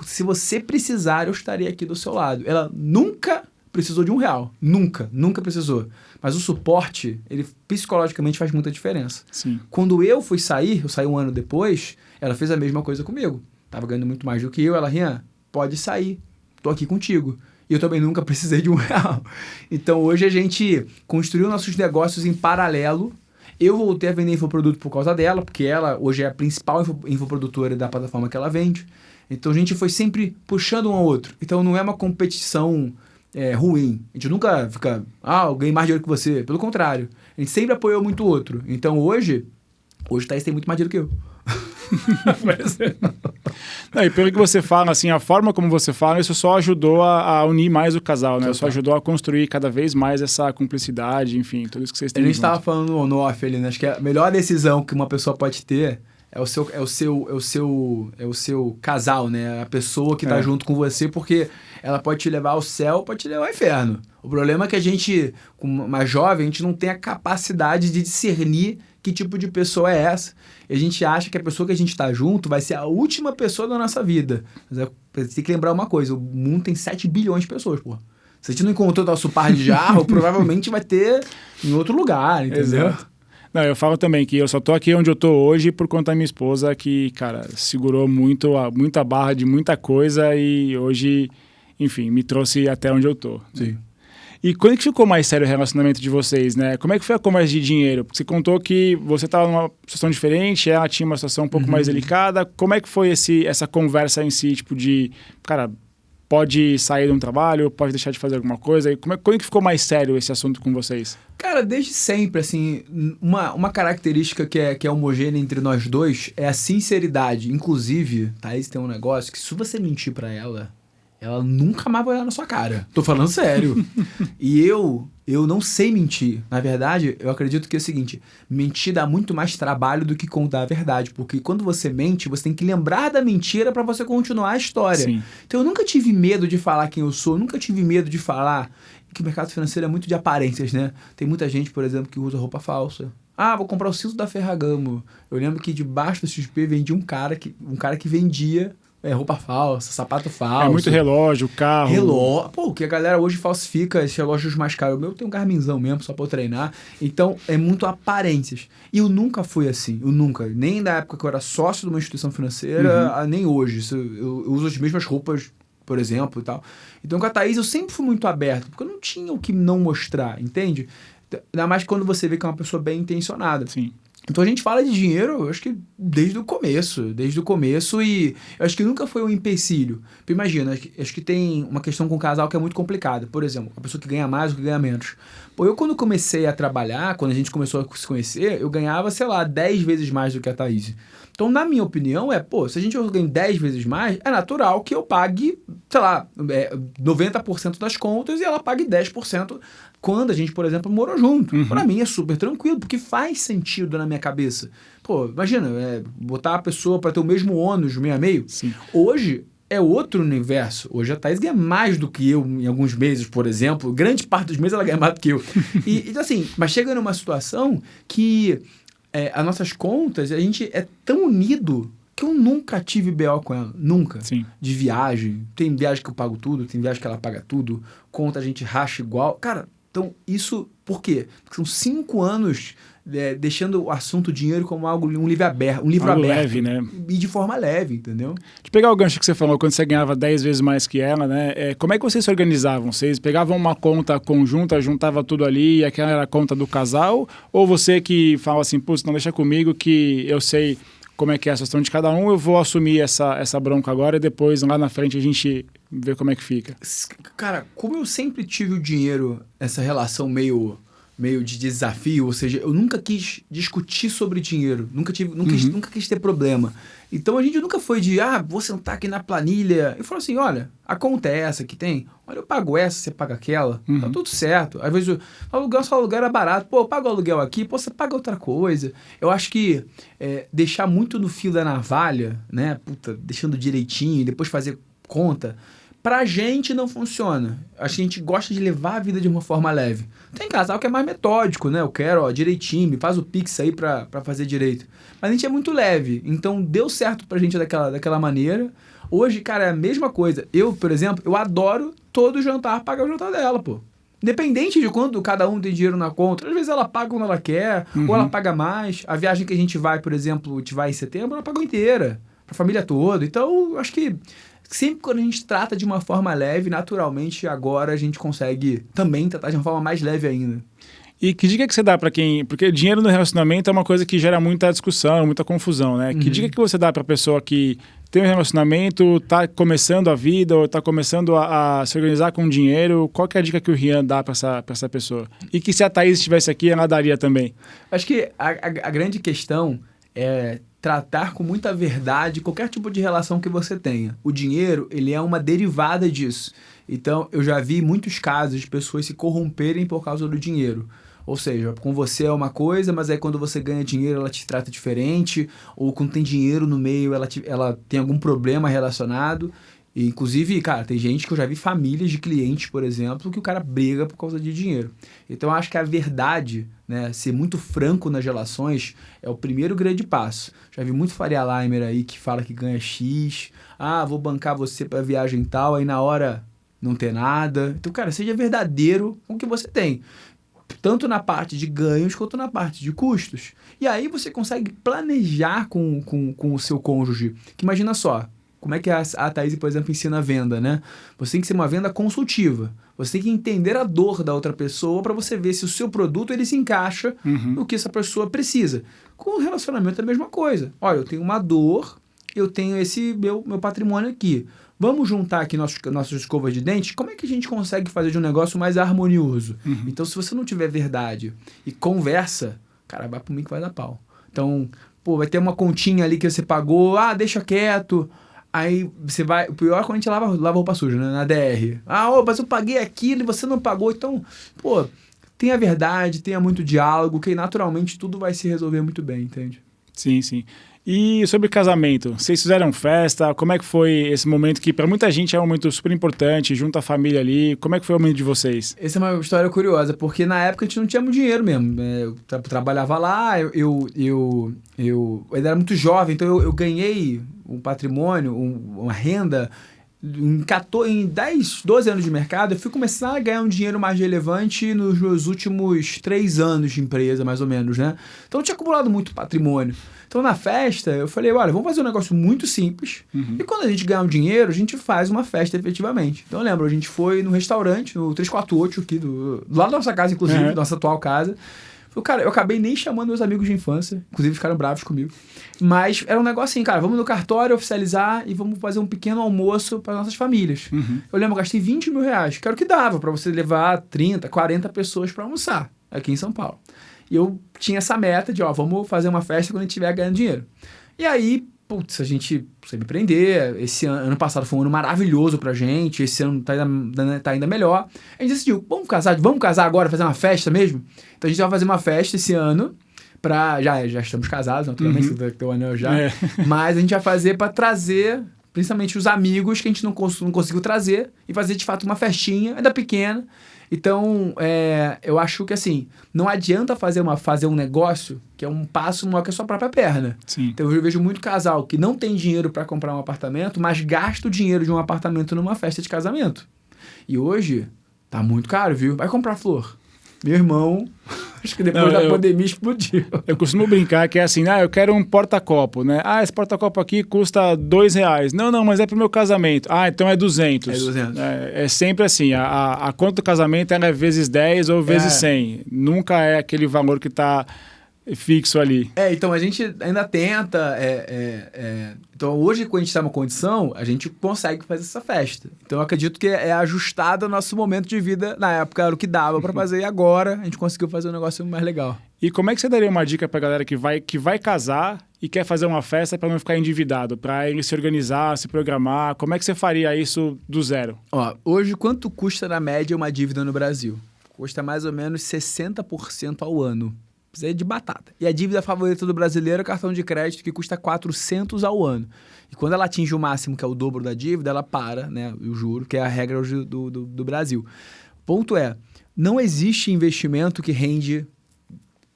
Se você precisar, eu estarei aqui do seu lado. Ela nunca precisou de R$1. Nunca precisou. Mas o suporte, ele psicologicamente faz muita diferença. Sim. Quando eu saí 1 ano depois, ela fez a mesma coisa comigo. Tava ganhando muito mais do que eu. Ela, Rian, pode sair. Tô aqui contigo. E eu também nunca precisei de R$1. Então, hoje a gente construiu nossos negócios em paralelo. Eu voltei a vender infoproduto por causa dela, porque ela hoje é a principal infoprodutora da plataforma que ela vende. Então, a gente foi sempre puxando um ao outro. Então, não é uma competição... ruim. A gente nunca fica, eu ganhei mais dinheiro que você. Pelo contrário. A gente sempre apoiou muito o outro. Então, hoje o Thaís tem muito mais dinheiro que eu. Não, e pelo que você fala, assim, a forma como você fala, isso só ajudou a unir mais o casal, né? Só ajudou a construir cada vez mais essa cumplicidade, enfim, tudo isso que vocês têm. A gente estava falando no off ali, né? Acho que a melhor decisão que uma pessoa pode ter é o seu casal, né? A pessoa que tá junto com você, porque ela pode te levar ao céu, pode te levar ao inferno. O problema é que a gente, como mais jovem, a gente não tem a capacidade de discernir que tipo de pessoa é essa. E a gente acha que a pessoa que a gente tá junto vai ser a última pessoa da nossa vida. Mas você tem que lembrar uma coisa, o mundo tem 7 bilhões de pessoas, pô. Se a gente não encontrou o nosso par de jarro, provavelmente vai ter em outro lugar, entendeu? Exato. Não, eu falo também que eu só tô aqui onde eu tô hoje por conta da minha esposa, que, cara, segurou muita barra de muita coisa e hoje, enfim, me trouxe até onde eu tô. Sim. E quando que ficou mais sério o relacionamento de vocês, né? Como é que foi a conversa de dinheiro? Porque você contou que você estava numa situação diferente, ela tinha uma situação um pouco mais delicada. Como é que foi essa conversa em si, tipo de, cara, pode sair de um trabalho, pode deixar de fazer alguma coisa? E quando que ficou mais sério esse assunto com vocês? Cara, desde sempre, assim, uma característica que é homogênea entre nós dois é a sinceridade. Inclusive, Thaís tem um negócio que se você mentir pra ela nunca mais vai olhar na sua cara. Tô falando sério. E eu não sei mentir. Na verdade, eu acredito que é o seguinte, mentir dá muito mais trabalho do que contar a verdade, porque quando você mente, você tem que lembrar da mentira pra você continuar a história. Sim. Então eu nunca tive medo de falar quem eu sou, nunca tive medo de falar que o mercado financeiro é muito de aparências, né? Tem muita gente, por exemplo, que usa roupa falsa. Vou comprar o cinto da Ferragamo. Eu lembro que debaixo do XP vendia um cara que vendia roupa falsa, sapato falso. É muito relógio, carro. Pô, que a galera hoje falsifica esses relógios mais caros. O meu tem um Garminzão mesmo, só pra eu treinar. Então, é muito aparências. E eu nunca fui assim. Nem na época que eu era sócio de uma instituição financeira, nem hoje. Eu uso as mesmas roupas, por exemplo, e tal. Então, com a Thaís, eu sempre fui muito aberto, porque eu não tinha o que não mostrar, entende? Ainda mais quando você vê que é uma pessoa bem intencionada. Sim. Então a gente fala de dinheiro, eu acho que desde o começo, e eu acho que nunca foi um empecilho. Imagina, acho que tem uma questão com o casal que é muito complicada. Por exemplo, a pessoa que ganha mais ou que ganha menos. Pô, eu quando comecei a trabalhar, quando a gente começou a se conhecer, eu ganhava, 10 vezes mais do que a Thaís. Então, na minha opinião, se a gente ganha 10 vezes mais, é natural que eu pague, 90% das contas e ela pague 10% quando a gente, por exemplo, morou junto. Pra mim é super tranquilo, porque faz sentido na minha cabeça. Pô, imagina, botar a pessoa para ter o mesmo ônus, meio a meio. Sim. Hoje é outro universo. Hoje a Thaís ganha mais do que eu em alguns meses, por exemplo. Grande parte dos meses ela ganha mais do que eu. Então, assim, mas chega numa situação que as nossas contas, a gente é tão unido que eu nunca tive BO com ela. Nunca. Sim. De viagem. Tem viagem que eu pago tudo, tem viagem que ela paga tudo. Conta a gente racha igual. Cara, então isso Por quê? Porque são 5 anos deixando o assunto dinheiro como um livro aberto. Leve, né? E de forma leve, entendeu? De pegar o gancho que você falou, quando você ganhava 10 vezes mais que ela, né? Como é que vocês se organizavam? Vocês pegavam uma conta conjunta, juntava tudo ali e aquela era a conta do casal? Ou você que fala assim, putz, não deixa comigo que eu sei como é que é a situação de cada um, eu vou assumir essa bronca agora e depois lá na frente a gente vê como é que fica? Cara, como eu sempre tive o dinheiro, essa relação meio de desafio, ou seja, eu nunca quis discutir sobre dinheiro, nunca quis ter problema. Então a gente nunca foi vou sentar aqui na planilha e falar assim, olha, a conta é essa que tem, olha, eu pago essa, você paga aquela, tá tudo certo. Às vezes o aluguel era barato, eu pago o aluguel aqui, você paga outra coisa. Eu acho que deixar muito no fio da navalha, né, deixando direitinho e depois fazer conta, pra gente não funciona. Acho que a gente gosta de levar a vida de uma forma leve. Tem casal que é mais metódico, né? Eu quero, direitinho, me faz o Pix aí pra fazer direito. Mas a gente é muito leve. Então, deu certo pra gente daquela maneira. Hoje, cara, é a mesma coisa. Eu, por exemplo, eu adoro todo jantar pagar o jantar dela, pô. Independente de quanto cada um tem dinheiro na conta. Às vezes ela paga quando ela quer, ou ela paga mais. A viagem que a gente vai, por exemplo, em setembro, ela pagou inteira. Pra família toda. Então, acho que sempre quando a gente trata de uma forma leve, naturalmente, agora a gente consegue também tratar de uma forma mais leve ainda. E que dica que você dá para quem... Porque dinheiro no relacionamento é uma coisa que gera muita discussão, muita confusão, né? Que dica que você dá para a pessoa que tem um relacionamento, tá começando a vida ou tá começando a se organizar com dinheiro? Qual que é a dica que o Rian dá para essa pessoa? E que se a Thaís estivesse aqui, ela daria também? Acho que a grande questão é tratar com muita verdade qualquer tipo de relação que você tenha. O dinheiro, ele é uma derivada disso. Então, eu já vi muitos casos de pessoas se corromperem por causa do dinheiro. Ou seja, com você é uma coisa, mas aí quando você ganha dinheiro, ela te trata diferente. Ou quando tem dinheiro no meio, ela tem algum problema relacionado. E, inclusive, cara, tem gente que eu já vi famílias de clientes, por exemplo, que o cara briga por causa de dinheiro. Então, eu acho que a verdade, né, ser muito franco nas relações é o primeiro grande passo. Já vi muito Faria Limer aí que fala que ganha X. Vou bancar você pra viagem tal, aí na hora não tem nada. Então, cara, seja verdadeiro com o que você tem. Tanto na parte de ganhos quanto na parte de custos. E aí você consegue planejar com o seu cônjuge. Que imagina só, como é que a Thaís, por exemplo, ensina a venda, né? Você tem que ser uma venda consultiva. Você tem que entender a dor da outra pessoa para você ver se o seu produto ele se encaixa no que essa pessoa precisa. Com o relacionamento é a mesma coisa. Olha, eu tenho uma dor, eu tenho esse meu patrimônio aqui. Vamos juntar aqui nossas escovas de dente? Como é que a gente consegue fazer de um negócio mais harmonioso? Então, se você não tiver verdade e conversa, cara, vai por mim que vai dar pau. Então, vai ter uma continha ali que você pagou, deixa quieto. Aí você vai... O pior é quando a gente lava roupa suja, né? Na DR. Mas eu paguei aquilo e você não pagou. Então, tenha verdade, tenha muito diálogo, que naturalmente tudo vai se resolver muito bem, entende? Sim, sim. E sobre casamento, vocês fizeram festa? Como é que foi esse momento que para muita gente é um momento super importante, junto à família ali? Como é que foi o momento de vocês? Essa é uma história curiosa, porque na época a gente não tinha muito dinheiro mesmo. Eu trabalhava lá, eu era muito jovem, então eu ganhei um patrimônio, uma renda. Em 10, 12 anos de mercado, eu fui começar a ganhar um dinheiro mais relevante nos meus últimos 3 anos de empresa, mais ou menos, né? Então eu tinha acumulado muito patrimônio. Então na festa, eu falei, olha, vamos fazer um negócio muito simples. E quando a gente ganhar um dinheiro, a gente faz uma festa efetivamente. Então eu lembro, a gente foi no restaurante, no 348 aqui, do lado da nossa casa, inclusive, da nossa atual casa. Cara, eu acabei nem chamando meus amigos de infância, inclusive ficaram bravos comigo. Mas era um negócio assim, cara, vamos no cartório oficializar e vamos fazer um pequeno almoço para nossas famílias. Eu lembro, eu gastei 20 mil reais, que era o que dava para você levar 30, 40 pessoas para almoçar aqui em São Paulo. E eu tinha essa meta de, vamos fazer uma festa quando a gente estiver ganhando dinheiro. E aí, a gente precisa me prender. Esse ano passado foi um ano maravilhoso pra gente. Esse ano tá ainda melhor. A gente decidiu, vamos casar agora, fazer uma festa mesmo? Então a gente vai fazer uma festa esse ano. Já estamos casados, naturalmente, você tem o anel já. Mas a gente vai fazer para trazer, principalmente os amigos que a gente não conseguiu trazer, e fazer de fato uma festinha, ainda pequena. Então, eu acho que assim, não adianta fazer um negócio que é um passo maior que a sua própria perna. Sim. Então, eu vejo muito casal que não tem dinheiro para comprar um apartamento, mas gasta o dinheiro de um apartamento numa festa de casamento. E hoje, tá muito caro, viu? Vai comprar flor. Meu irmão, acho que depois da pandemia explodiu. Eu costumo brincar que é assim, eu quero um porta-copo, né? Esse porta-copo aqui custa R$2. Não, mas é pro meu casamento. Então é 200. É 200. É sempre assim, a conta do casamento ela é vezes 10 ou vezes 100. Nunca é aquele valor que tá fixo ali. Então a gente ainda tenta. Então hoje, quando a gente está numa condição, a gente consegue fazer essa festa. Então eu acredito que é ajustado ao nosso momento de vida. Na época era o que dava para fazer e agora a gente conseguiu fazer um negócio mais legal. E como é que você daria uma dica para a galera que vai casar e quer fazer uma festa para não ficar endividado, para ele se organizar, se programar? Como é que você faria isso do zero? Hoje, quanto custa na média uma dívida no Brasil? Custa mais ou menos 60% ao ano. Precisa de batata. E a dívida favorita do brasileiro é o cartão de crédito, que custa 400 ao ano. E quando ela atinge o máximo, que é o dobro da dívida, ela para, né? O juro, que é a regra hoje do Brasil. O ponto é, não existe investimento que rende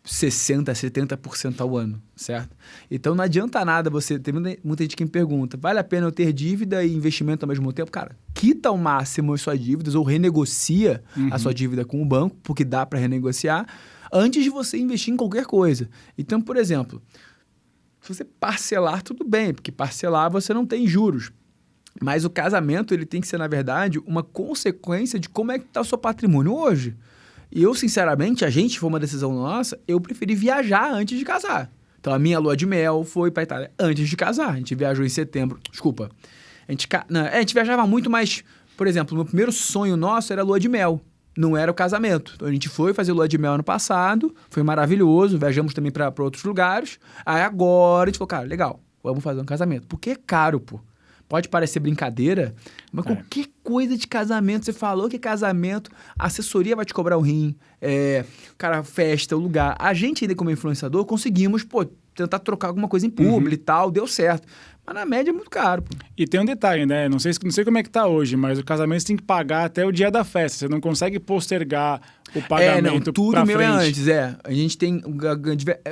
60%, 70% ao ano, certo? Então não adianta nada você... Tem muita gente que me pergunta, vale a pena eu ter dívida e investimento ao mesmo tempo? Cara, quita ao máximo as suas dívidas ou renegocia a sua dívida com o banco, porque dá para renegociar, antes de você investir em qualquer coisa. Então, por exemplo, se você parcelar, tudo bem, porque parcelar você não tem juros. Mas o casamento ele tem que ser, na verdade, uma consequência de como é que está o seu patrimônio hoje. E eu, sinceramente, foi uma decisão nossa, eu preferi viajar antes de casar. Então, a minha lua de mel foi para Itália antes de casar. A gente viajou em setembro. Desculpa. A gente viajava muito, mas, por exemplo, o meu primeiro sonho nosso era lua de mel. Não era o casamento. Então, a gente foi fazer lua de mel ano passado, foi maravilhoso, viajamos também para outros lugares. Aí agora a gente falou, cara, legal, vamos fazer um casamento. Porque é caro, pô. Pode parecer brincadeira, mas qualquer coisa de casamento, você falou que é casamento, a assessoria vai te cobrar o rim, cara, festa, o lugar. A gente ainda como influenciador conseguimos, tentar trocar alguma coisa em público e tal, deu certo. Mas na média é muito caro, pô. E tem um detalhe, né? Não sei como é que tá hoje, mas o casamento você tem que pagar até o dia da festa. Você não consegue postergar o pagamento tudo pra meu frente. É antes, A gente tem...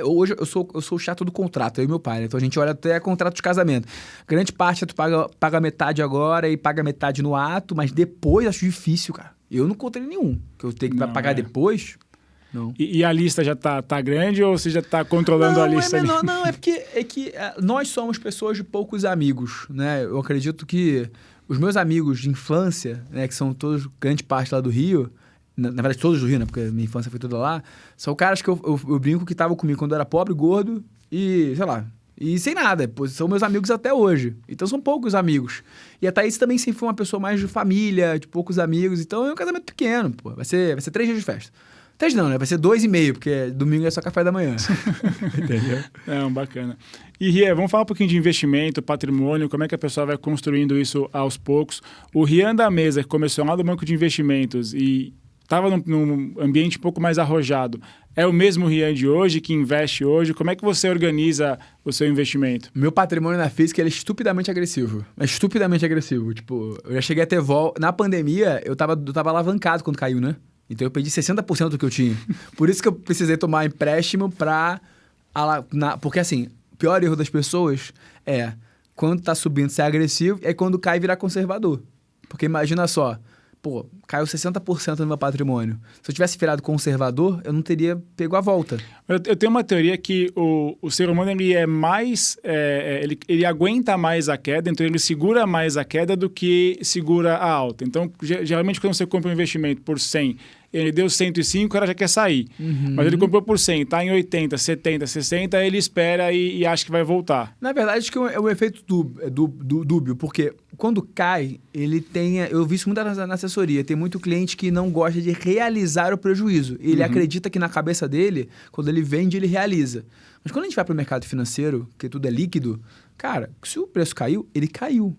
Hoje eu sou o chato do contrato, eu e meu pai, né? Então a gente olha até contrato de casamento. Grande parte tu paga metade agora e paga metade no ato, mas depois acho difícil, cara. Eu não encontrei nenhum. Que eu tenho que pagar depois... Não. E a lista já tá grande ou você já tá controlando a lista? Não, é que nós somos pessoas de poucos amigos, né? Eu acredito que os meus amigos de infância, né, que são todos, grande parte lá do Rio, na verdade todos do Rio, né, porque minha infância foi toda lá, são caras que eu brinco que estavam comigo quando eu era pobre, gordo e, sei lá, e sem nada, são meus amigos até hoje. Então são poucos amigos. E a Thaís também sempre foi uma pessoa mais de família, de poucos amigos, então é um casamento pequeno, pô. Vai ser 3 dias de festa. 3 não, né? Vai ser 2,5, porque domingo é só café da manhã. Entendeu? Bacana. E Rian, vamos falar um pouquinho de investimento, patrimônio, como é que a pessoa vai construindo isso aos poucos. O Rian da Mesa, que começou lá do banco de investimentos e estava num ambiente um pouco mais arrojado, é o mesmo Rian de hoje, que investe hoje? Como é que você organiza o seu investimento? Meu patrimônio na física ele é estupidamente agressivo. É estupidamente agressivo. Tipo, eu já cheguei a ter Na pandemia, eu tava alavancado quando caiu, né? Então eu perdi 60% do que eu tinha. Por isso que eu precisei tomar empréstimo porque assim, o pior erro das pessoas é quando tá subindo ser agressivo e quando cai virar conservador. Porque imagina só, caiu 60% do meu patrimônio. Se eu tivesse virado conservador, eu não teria pego a volta. Eu tenho uma teoria que o ser humano ele é mais... ele aguenta mais a queda, então ele segura mais a queda do que segura a alta. Então, geralmente, quando você compra um investimento por 100, ele deu 105, o cara já quer sair. Mas ele comprou por 100, tá em 80, 70, 60, ele espera e acha que vai voltar. Na verdade, acho que é um efeito dúbio, porque quando cai, ele tem... Eu vi isso muito na assessoria. Tem muito cliente que não gosta de realizar o prejuízo. Ele acredita que na cabeça dele, quando ele vende, ele realiza. Mas quando a gente vai para o mercado financeiro, que tudo é líquido, cara, se o preço caiu, ele caiu.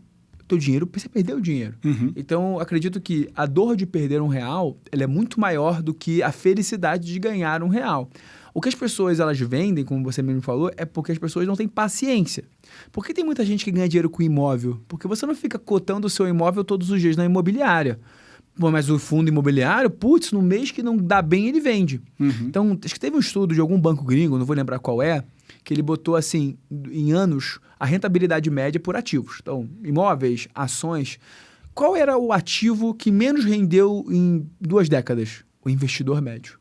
Teu dinheiro, você perdeu o dinheiro. Então, acredito que a dor de perder R$1, ela é muito maior do que a felicidade de ganhar R$1. O que as pessoas elas vendem, como você mesmo falou, é porque as pessoas não têm paciência. Por que tem muita gente que ganha dinheiro com imóvel? Porque você não fica cotando o seu imóvel todos os dias na imobiliária. Mas o fundo imobiliário, no mês que não dá bem, ele vende. Então, acho que teve um estudo de algum banco gringo, não vou lembrar qual que ele botou, assim, em anos, a rentabilidade média por ativos. Então, imóveis, ações. Qual era o ativo que menos rendeu em 2 décadas? O investidor médio.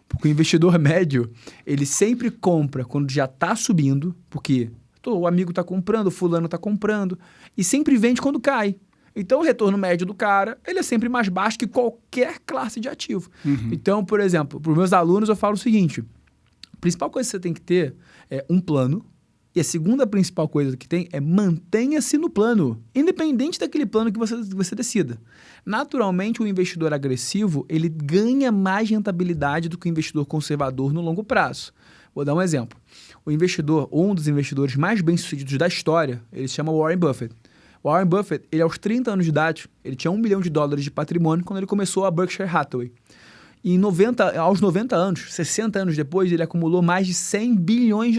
Porque o investidor médio, ele sempre compra quando já está subindo, porque o amigo está comprando, o fulano está comprando, e sempre vende quando cai. Então, o retorno médio do cara, ele é sempre mais baixo que qualquer classe de ativo. Então, por exemplo, para os meus alunos eu falo o seguinte, a principal coisa que você tem que ter é um plano, e a segunda principal coisa que tem é mantenha-se no plano, independente daquele plano que você decida. Naturalmente, o investidor agressivo, ele ganha mais rentabilidade do que o investidor conservador no longo prazo. Vou dar um exemplo. O investidor, um dos investidores mais bem-sucedidos da história, ele se chama Warren Buffett. Warren Buffett, ele aos 30 anos de idade, ele tinha $1 milhão de patrimônio quando ele começou a Berkshire Hathaway. E aos 90 anos, 60 anos depois, ele acumulou mais de $100 bilhões.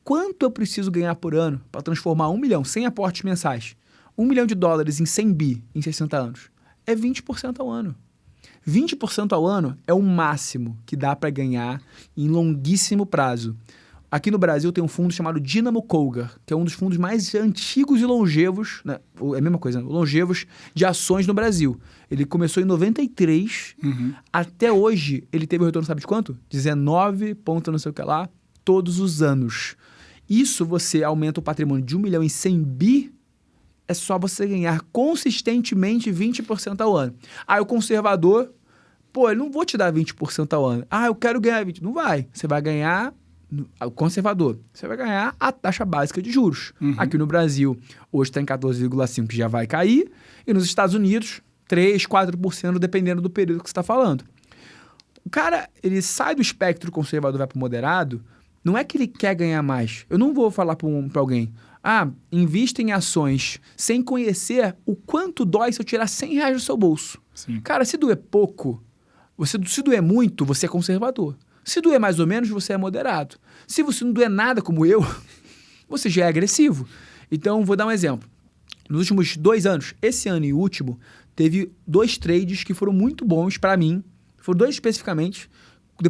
Quanto eu preciso ganhar por ano para transformar 1 milhão, sem aportes mensais, $1 milhão em 100 bi em 60 anos? É 20% ao ano. 20% ao ano é o máximo que dá para ganhar em longuíssimo prazo. Aqui no Brasil tem um fundo chamado Dynamo Cougar, que é um dos fundos mais antigos e longevos, né? É a mesma coisa, né? Longevos de ações no Brasil. Ele começou em 93, até hoje ele teve um retorno, sabe de quanto? 19 ponto não sei o que lá, todos os anos. Isso você aumenta o patrimônio de 1 milhão em 100 bi, é só você ganhar consistentemente 20% ao ano. Aí o conservador, eu não vou te dar 20% ao ano. Eu quero ganhar 20%. Não vai. Você vai ganhar, o conservador, você vai ganhar a taxa básica de juros. Aqui no Brasil, hoje está em 14,5%, que já vai cair. E nos Estados Unidos, 3%, 4%, dependendo do período que você está falando. O cara, ele sai do espectro conservador e vai para o moderado, não é que ele quer ganhar mais. Eu não vou falar para alguém, invista em ações sem conhecer o quanto dói se eu tirar R$100 do seu bolso. Sim. Cara, se doer pouco, se doer muito, você é conservador. Se doer mais ou menos, você é moderado. Se você não doer nada como eu, você já é agressivo. Então, vou dar um exemplo. Nos últimos 2 anos, esse ano e o último, teve 2 trades que foram muito bons para mim. Foram 2 especificamente,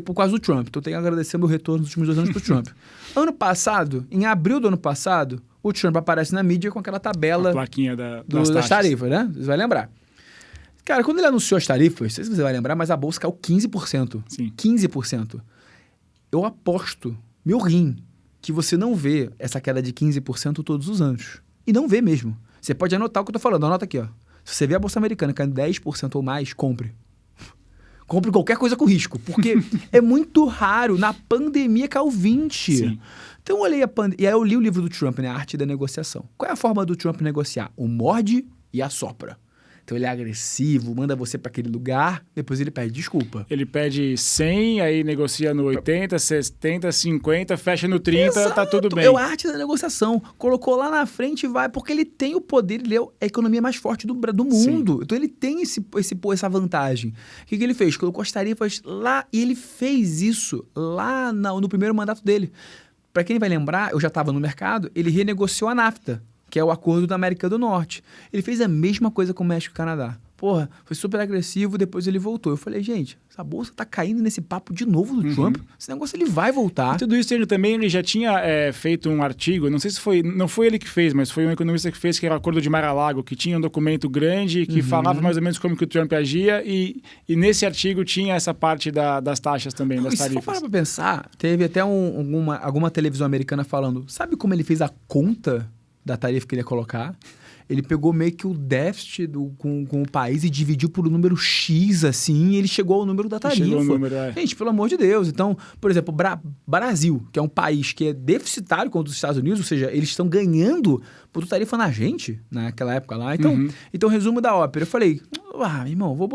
por causa do Trump. Então, eu tenho que agradecer meu retorno nos últimos 2 anos para o Trump. Ano passado, em abril do ano passado, o Trump aparece na mídia com aquela tabela... A plaquinha das tarifas, né? Você vai lembrar. Cara, quando ele anunciou as tarifas, não sei se você vai lembrar, mas a bolsa caiu 15%. Sim. 15%. Eu aposto, meu rim, que você não vê essa queda de 15% todos os anos. E não vê mesmo. Você pode anotar o que eu tô falando. Anota aqui, ó. Se você vê a bolsa americana caindo 10% ou mais, compre. Compre qualquer coisa com risco, porque é muito raro. Na pandemia caiu 20%. Sim. Então eu olhei e aí eu li o livro do Trump, né? A Arte da Negociação. Qual é a forma do Trump negociar? O morde e assopra. Então ele é agressivo, manda você para aquele lugar, depois ele pede desculpa. Ele pede 100, aí negocia no 80, 70, 50, fecha no 30, Exato. Tá tudo bem. É a arte da negociação. Colocou lá na frente e vai, porque ele tem o poder, ele é a economia mais forte do mundo. Sim. Então ele tem essa vantagem. O que ele fez? Colocou as tarifas lá e ele fez isso lá no primeiro mandato dele. Para quem vai lembrar, eu já estava no mercado, ele renegociou a NAFTA, que é o acordo da América do Norte. Ele fez a mesma coisa com o México e o Canadá. Porra, foi super agressivo, depois ele voltou. Eu falei, gente, essa bolsa tá caindo nesse papo de novo do Trump. Esse negócio ele vai voltar. E tudo isso ele também já tinha feito um artigo, não sei se não foi ele que fez, mas foi um economista que fez, que era o Acordo de Mar-a-Lago, que tinha um documento grande que falava mais ou menos como que o Trump agia e nesse artigo tinha essa parte das taxas também, das tarifas. Se for parar pra pensar, teve até alguma televisão americana falando, sabe como ele fez a conta da tarifa que ele ia colocar? Ele pegou meio que o déficit com o país e dividiu por um número X, assim, e ele chegou ao número da tarifa. Chegou ao número, Gente, pelo amor de Deus. Então, por exemplo, Brasil, que é um país que é deficitário contra os Estados Unidos, ou seja, eles estão ganhando por tarifa na gente, naquela época lá. Então, resumo da ópera. Eu falei, irmão, vou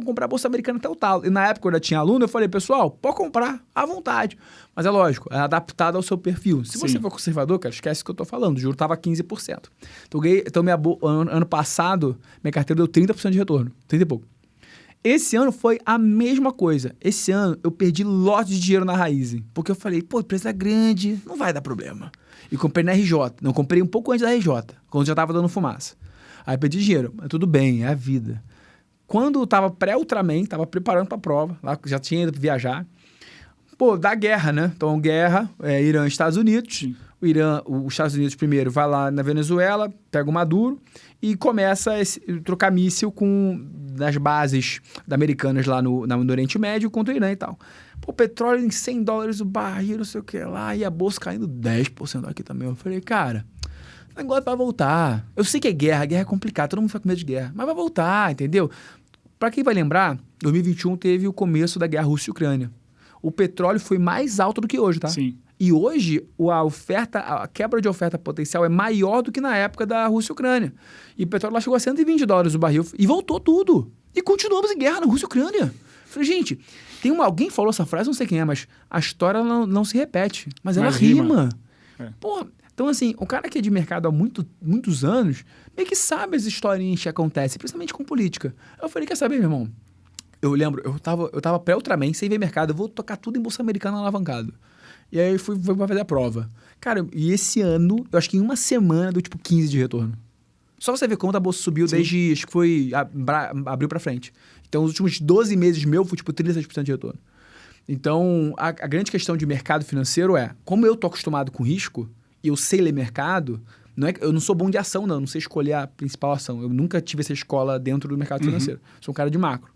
comprar a Bolsa Americana até o talo. E na época, quando eu tinha aluno, eu falei, pessoal, pode comprar à vontade. Mas é lógico, é adaptado ao seu perfil. Se você for conservador, cara, esquece o que eu tô falando. O juro estava 15%. Então, ano passado, minha carteira deu 30% de retorno. 30 e pouco. Esse ano foi a mesma coisa. Esse ano, eu perdi lotes de dinheiro na Raizen. Porque eu falei, a empresa é grande, não vai dar problema. E comprei na RJ. Não, comprei um pouco antes da RJ, quando já estava dando fumaça. Aí perdi dinheiro. Mas tudo bem, é a vida. Quando eu estava pré-Ultraman, estava preparando para a prova, lá já tinha ido viajar. Da guerra, né? Então, guerra, Irã e Estados Unidos. Sim. Os Estados Unidos primeiro vai lá na Venezuela, pega o Maduro e começa a trocar míssil das bases americanas lá no Oriente Médio contra o Irã e tal. Pô, petróleo em $100 o barril, não sei o que lá, e a bolsa caindo 10% aqui também. Eu falei, cara, o negócio vai voltar. Eu sei que é guerra é complicado, todo mundo fica com medo de guerra, mas vai voltar, entendeu? Pra quem vai lembrar, 2021 teve o começo da guerra Rússia-Ucrânia. O petróleo foi mais alto do que hoje, tá? Sim. E hoje, a quebra de oferta potencial é maior do que na época da Rússia-Ucrânia. E o petróleo lá chegou a $120 o barril e voltou tudo. E continuamos em guerra na Rússia-Ucrânia. Falei, gente, alguém falou essa frase, não sei quem é, mas a história não se repete, mas ela rima. Porra, então assim, o cara que é de mercado há muitos anos, meio que sabe as historinhas que acontecem, principalmente com política. Eu falei, quer saber, meu irmão? Eu lembro, eu tava pré-Ultraman, sem ver mercado, eu vou tocar tudo em bolsa americana alavancado. E aí fui pra fazer a prova. Cara, e esse ano, eu acho que em uma semana deu tipo 15 de retorno. Só você ver como a bolsa subiu desde, acho que foi abril pra frente. Então, os últimos 12 meses meu foi tipo 36% de retorno. Então, a grande questão de mercado financeiro é, como eu tô acostumado com risco, e eu sei ler mercado, eu não sou bom de ação não sei escolher a principal ação. Eu nunca tive essa escola dentro do mercado financeiro. Sou um cara de macro.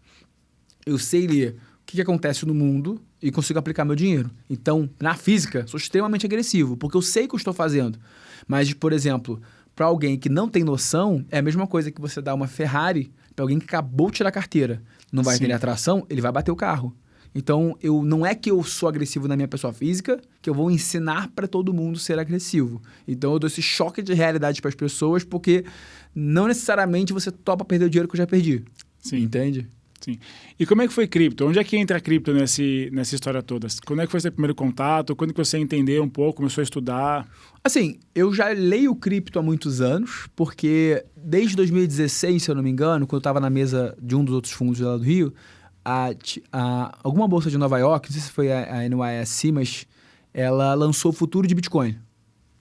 Eu sei ler o que acontece no mundo e consigo aplicar meu dinheiro. Então, na física, sou extremamente agressivo, porque eu sei o que eu estou fazendo. Mas, por exemplo, para alguém que não tem noção, é a mesma coisa que você dar uma Ferrari para alguém que acabou de tirar a carteira. Não vai entender a tração, ele vai bater o carro. Então, não é que eu sou agressivo na minha pessoa física, que eu vou ensinar para todo mundo ser agressivo. Então, eu dou esse choque de realidade para as pessoas, porque não necessariamente você topa perder o dinheiro que eu já perdi. Sim. Entende? Sim. E como é que foi cripto? Onde é que entra a cripto nessa história toda? Quando é que foi seu primeiro contato? Quando que você entendeu um pouco, começou a estudar? Assim, eu já leio cripto há muitos anos, porque desde 2016, se eu não me engano, quando eu estava na mesa de um dos outros fundos lá do Rio, alguma bolsa de Nova York, não sei se foi a NYSE, mas ela lançou o futuro de Bitcoin.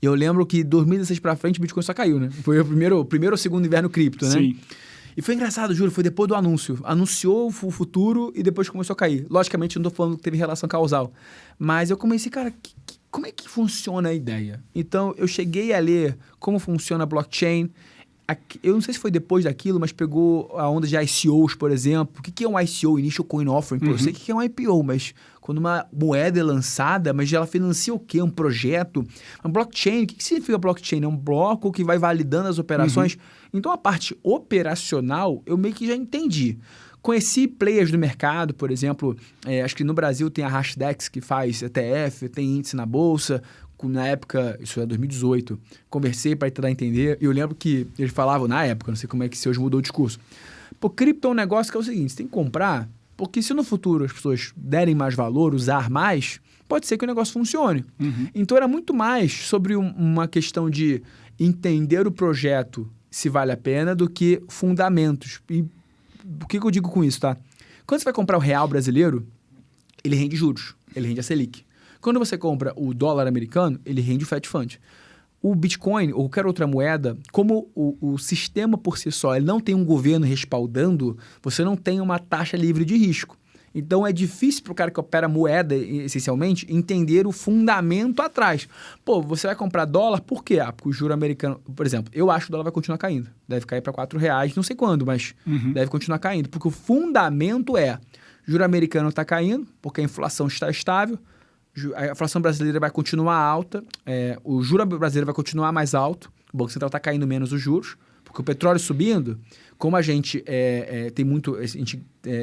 E eu lembro que 2016 para frente, Bitcoin só caiu, né? Foi o primeiro ou segundo inverno cripto, né? Sim. E foi engraçado, juro, foi depois do anúncio. Anunciou o futuro e depois começou a cair. Logicamente, não estou falando que teve relação causal. Mas eu comecei, cara, como é que funciona a ideia? Então, eu cheguei a ler como funciona a blockchain. Eu não sei se foi depois daquilo, mas pegou a onda de ICOs, por exemplo. O que é um ICO? Initial Coin Offering. Pô, eu sei o que é um IPO, mas quando uma moeda é lançada, mas ela financia o quê? Um projeto? Um blockchain, o que significa blockchain? É um bloco que vai validando as operações. Então, a parte operacional, eu meio que já entendi. Conheci players do mercado, por exemplo, acho que no Brasil tem a Hashdex, que faz ETF, tem índice na bolsa. Na época, isso é 2018, conversei para tentar entender, e eu lembro que eles falavam na época, não sei como é que se hoje mudou o discurso. Pô, cripto é um negócio que é o seguinte, você tem que comprar, porque se no futuro as pessoas derem mais valor, usar mais, pode ser que o negócio funcione. Então era muito mais sobre uma questão de entender o projeto, se vale a pena, do que fundamentos. E o que eu digo com isso, tá? Quando você vai comprar o real brasileiro, ele rende juros, ele rende a Selic. Quando você compra o dólar americano, ele rende o Fed Fund. O Bitcoin ou qualquer outra moeda, como o sistema por si só ele não tem um governo respaldando, você não tem uma taxa livre de risco. Então é difícil para o cara que opera moeda, essencialmente, entender o fundamento atrás. Pô, você vai comprar dólar, por quê? Porque o juro americano, por exemplo, eu acho que o dólar vai continuar caindo. Deve cair para R$4, não sei quando, mas deve continuar caindo. Porque o fundamento é, juro americano está caindo, porque a inflação está estável, a inflação brasileira vai continuar alta, o juro brasileiro vai continuar mais alto, o Banco Central está caindo menos os juros, porque o petróleo subindo, como a gente tem muito...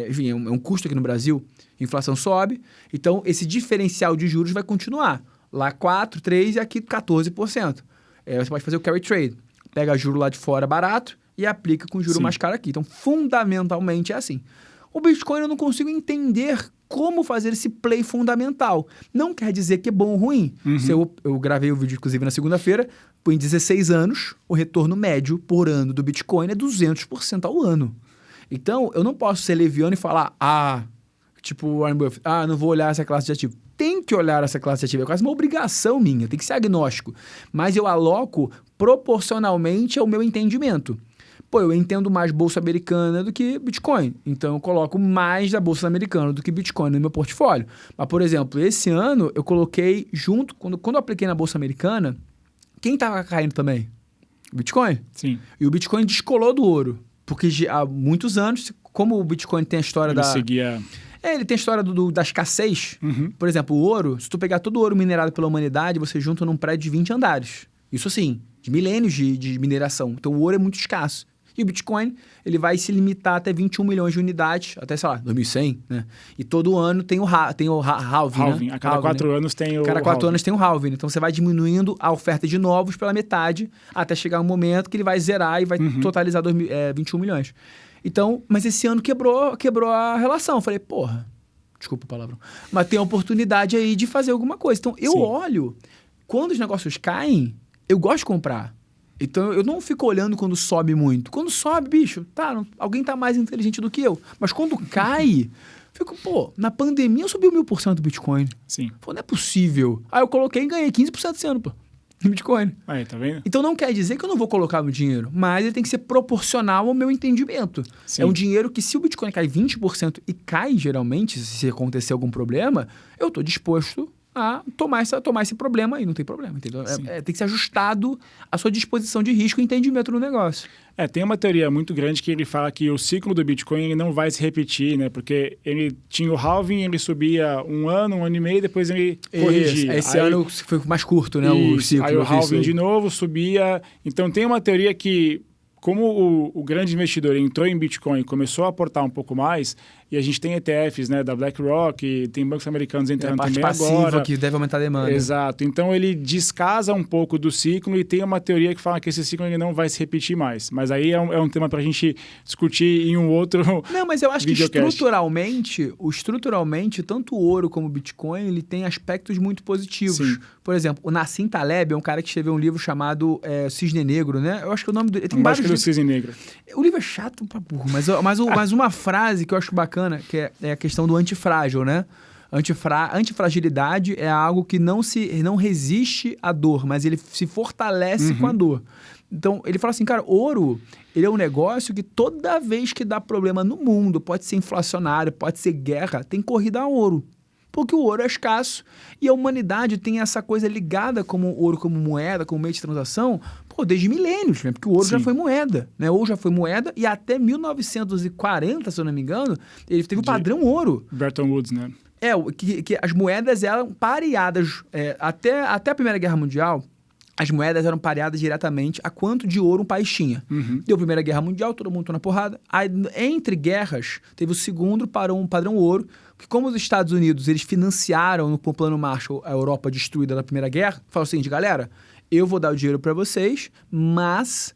enfim, é um custo aqui no Brasil, a inflação sobe, então esse diferencial de juros vai continuar. Lá 4%, 3% e aqui 14%. Você pode fazer o carry trade, pega juro lá de fora barato e aplica com juro mais caro aqui. Então, fundamentalmente é assim. O Bitcoin eu não consigo entender como fazer esse play fundamental. Não quer dizer que é bom ou ruim. Eu gravei o vídeo, inclusive, na segunda-feira. Em 16 anos, o retorno médio por ano do Bitcoin é 200% ao ano. Então, eu não posso ser leviano e falar, tipo Warren Buffett, não vou olhar essa classe de ativo. Tem que olhar essa classe de ativo. É quase uma obrigação minha. Tem que ser agnóstico. Mas eu aloco proporcionalmente ao meu entendimento. Pô, eu entendo mais bolsa americana do que Bitcoin. Então, eu coloco mais da bolsa americana do que Bitcoin no meu portfólio. Mas, por exemplo, esse ano eu coloquei junto... Quando eu apliquei na bolsa americana, quem estava caindo também? Bitcoin. Sim. E o Bitcoin descolou do ouro. Porque há muitos anos, como o Bitcoin tem a história Ele seguia... ele tem a história da escassez. Uhum. Por exemplo, o ouro, se tu pegar todo o ouro minerado pela humanidade, você junta num prédio de 20 andares. Isso assim, de milênios de mineração. Então o ouro é muito escasso. E o Bitcoin, ele vai se limitar até 21 milhões de unidades, até, sei lá, 2100, né? E todo ano tem o halving, né? A cada 4 anos tem o Cada 4 anos tem o halving. Então você vai diminuindo a oferta de novos pela metade, até chegar um momento que ele vai zerar e vai totalizar 21 milhões. Então, mas esse ano quebrou a relação. Eu falei, porra, desculpa a palavra, mas tem a oportunidade aí de fazer alguma coisa. Então, eu olho, quando os negócios caem, eu gosto de comprar. Então, eu não fico olhando quando sobe muito. Quando sobe, bicho, alguém tá mais inteligente do que eu. Mas quando cai, fico, na pandemia subiu 1000% do Bitcoin. Sim. Pô, não é possível. Aí eu coloquei e ganhei 15% esse ano, pô. Bitcoin. Aí, tá vendo? Então não quer dizer que eu não vou colocar meu dinheiro, mas ele tem que ser proporcional ao meu entendimento. Sim. É um dinheiro que, se o Bitcoin cai 20% e cai geralmente, se acontecer algum problema, eu estou disposto a tomar esse problema e não tem problema, entendeu? Tem que ser ajustado à sua disposição de risco e entendimento no negócio. Tem uma teoria muito grande que ele fala que o ciclo do Bitcoin ele não vai se repetir, né? Porque ele tinha o halving, ele subia um ano e meio, depois ele corrigia. Esse ano foi mais curto, né? Isso, o ciclo. Aí o halving de novo subia. Então tem uma teoria que, como o grande investidor entrou em Bitcoin e começou a aportar um pouco mais, e a gente tem ETFs, né, da BlackRock, e tem bancos americanos entrando também agora. Que deve aumentar a demanda. Exato. Então ele descasa um pouco do ciclo e tem uma teoria que fala que esse ciclo ele não vai se repetir mais. Mas aí é um tema para a gente discutir em um outro Não, mas eu acho videocast. que estruturalmente, tanto o ouro como o Bitcoin, ele tem aspectos muito positivos. Sim. Por exemplo, o Nassim Taleb é um cara que escreveu um livro chamado Cisne Negro, né? Eu acho que o nome dele... Tem vários do Cisne Negro. O livro é chato pra burro, mas uma frase que eu acho bacana, que é a questão do antifrágil, né? Antifragilidade é algo que não resiste à dor, mas ele se fortalece com a dor. Então, ele fala assim, cara, ouro, ele é um negócio que toda vez que dá problema no mundo, pode ser inflacionário, pode ser guerra, tem corrida a ouro. Porque o ouro é escasso e a humanidade tem essa coisa ligada como ouro, como moeda, como meio de transação, desde milênios, né? Porque o ouro já foi moeda, né? Ouro já foi moeda e até 1940, se eu não me engano, ele teve o padrão ouro. Bretton Woods, né? Que as moedas eram pareadas, até a Primeira Guerra Mundial, as moedas eram pareadas diretamente a quanto de ouro um país tinha. Deu a Primeira Guerra Mundial, todo mundo na porrada. Aí, entre guerras, teve o segundo padrão ouro, que como os Estados Unidos eles financiaram no Plano Marshall a Europa destruída na Primeira Guerra, falaram o seguinte, galera, eu vou dar o dinheiro para vocês, mas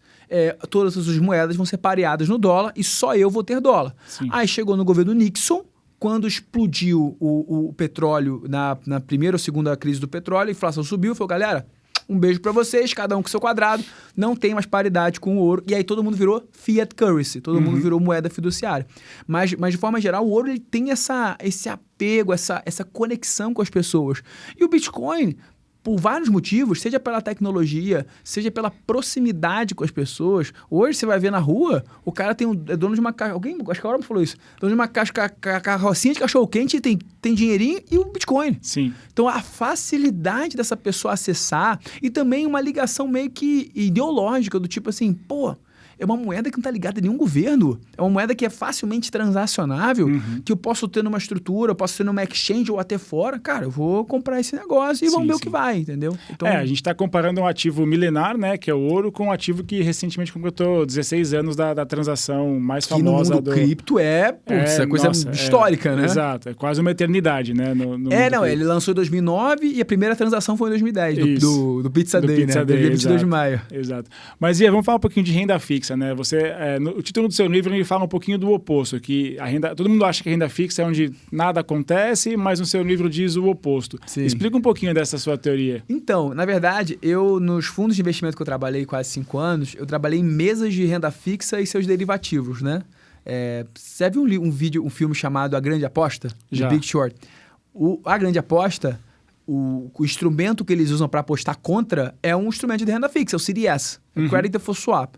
todas as suas moedas vão ser pareadas no dólar e só eu vou ter dólar. Sim. Aí chegou no governo Nixon, quando explodiu o petróleo na primeira ou segunda crise do petróleo, a inflação subiu, falou, galera, um beijo para vocês, cada um com seu quadrado, não tem mais paridade com o ouro. E aí todo mundo virou fiat currency, todo mundo virou moeda fiduciária. Mas de forma geral, o ouro ele tem esse apego, essa conexão com as pessoas. E o Bitcoin, por vários motivos, seja pela tecnologia, seja pela proximidade com as pessoas. Hoje você vai ver na rua, o cara é dono de uma caixa. Acho que a Aura me falou isso. Dono de uma carrocinha de cachorro-quente, tem dinheirinho e o Bitcoin. Sim. Então a facilidade dessa pessoa acessar e também uma ligação meio que ideológica, do tipo assim, é uma moeda que não está ligada a nenhum governo. É uma moeda que é facilmente transacionável, que eu posso ter numa estrutura, eu posso ter numa exchange ou até fora. Cara, eu vou comprar esse negócio e vamos ver o que vai, entendeu? Então, a gente está comparando um ativo milenar, né, que é o ouro, com um ativo que recentemente completou 16 anos da transação mais famosa. Que no mundo cripto essa coisa histórica, né? Exato, é quase uma eternidade, né? Ele lançou em 2009 e a primeira transação foi em 2010, do Pizza Day, né? Dia 22 de maio. Exato. Mas, Ian, vamos falar um pouquinho de renda fixa. Né? O título do seu livro ele fala um pouquinho do oposto, que todo mundo acha que a renda fixa é onde nada acontece, mas no seu livro diz o oposto. Sim. Explica um pouquinho dessa sua teoria. Então, na verdade, nos fundos de investimento que eu trabalhei quase 5 anos, eu trabalhei em mesas de renda fixa e seus derivativos, né? Você viu um filme chamado A Grande Aposta? Já. The Big Short. A Grande Aposta, o instrumento que eles usam para apostar contra é um instrumento de renda fixa, o CDS, o Credit Default Swap.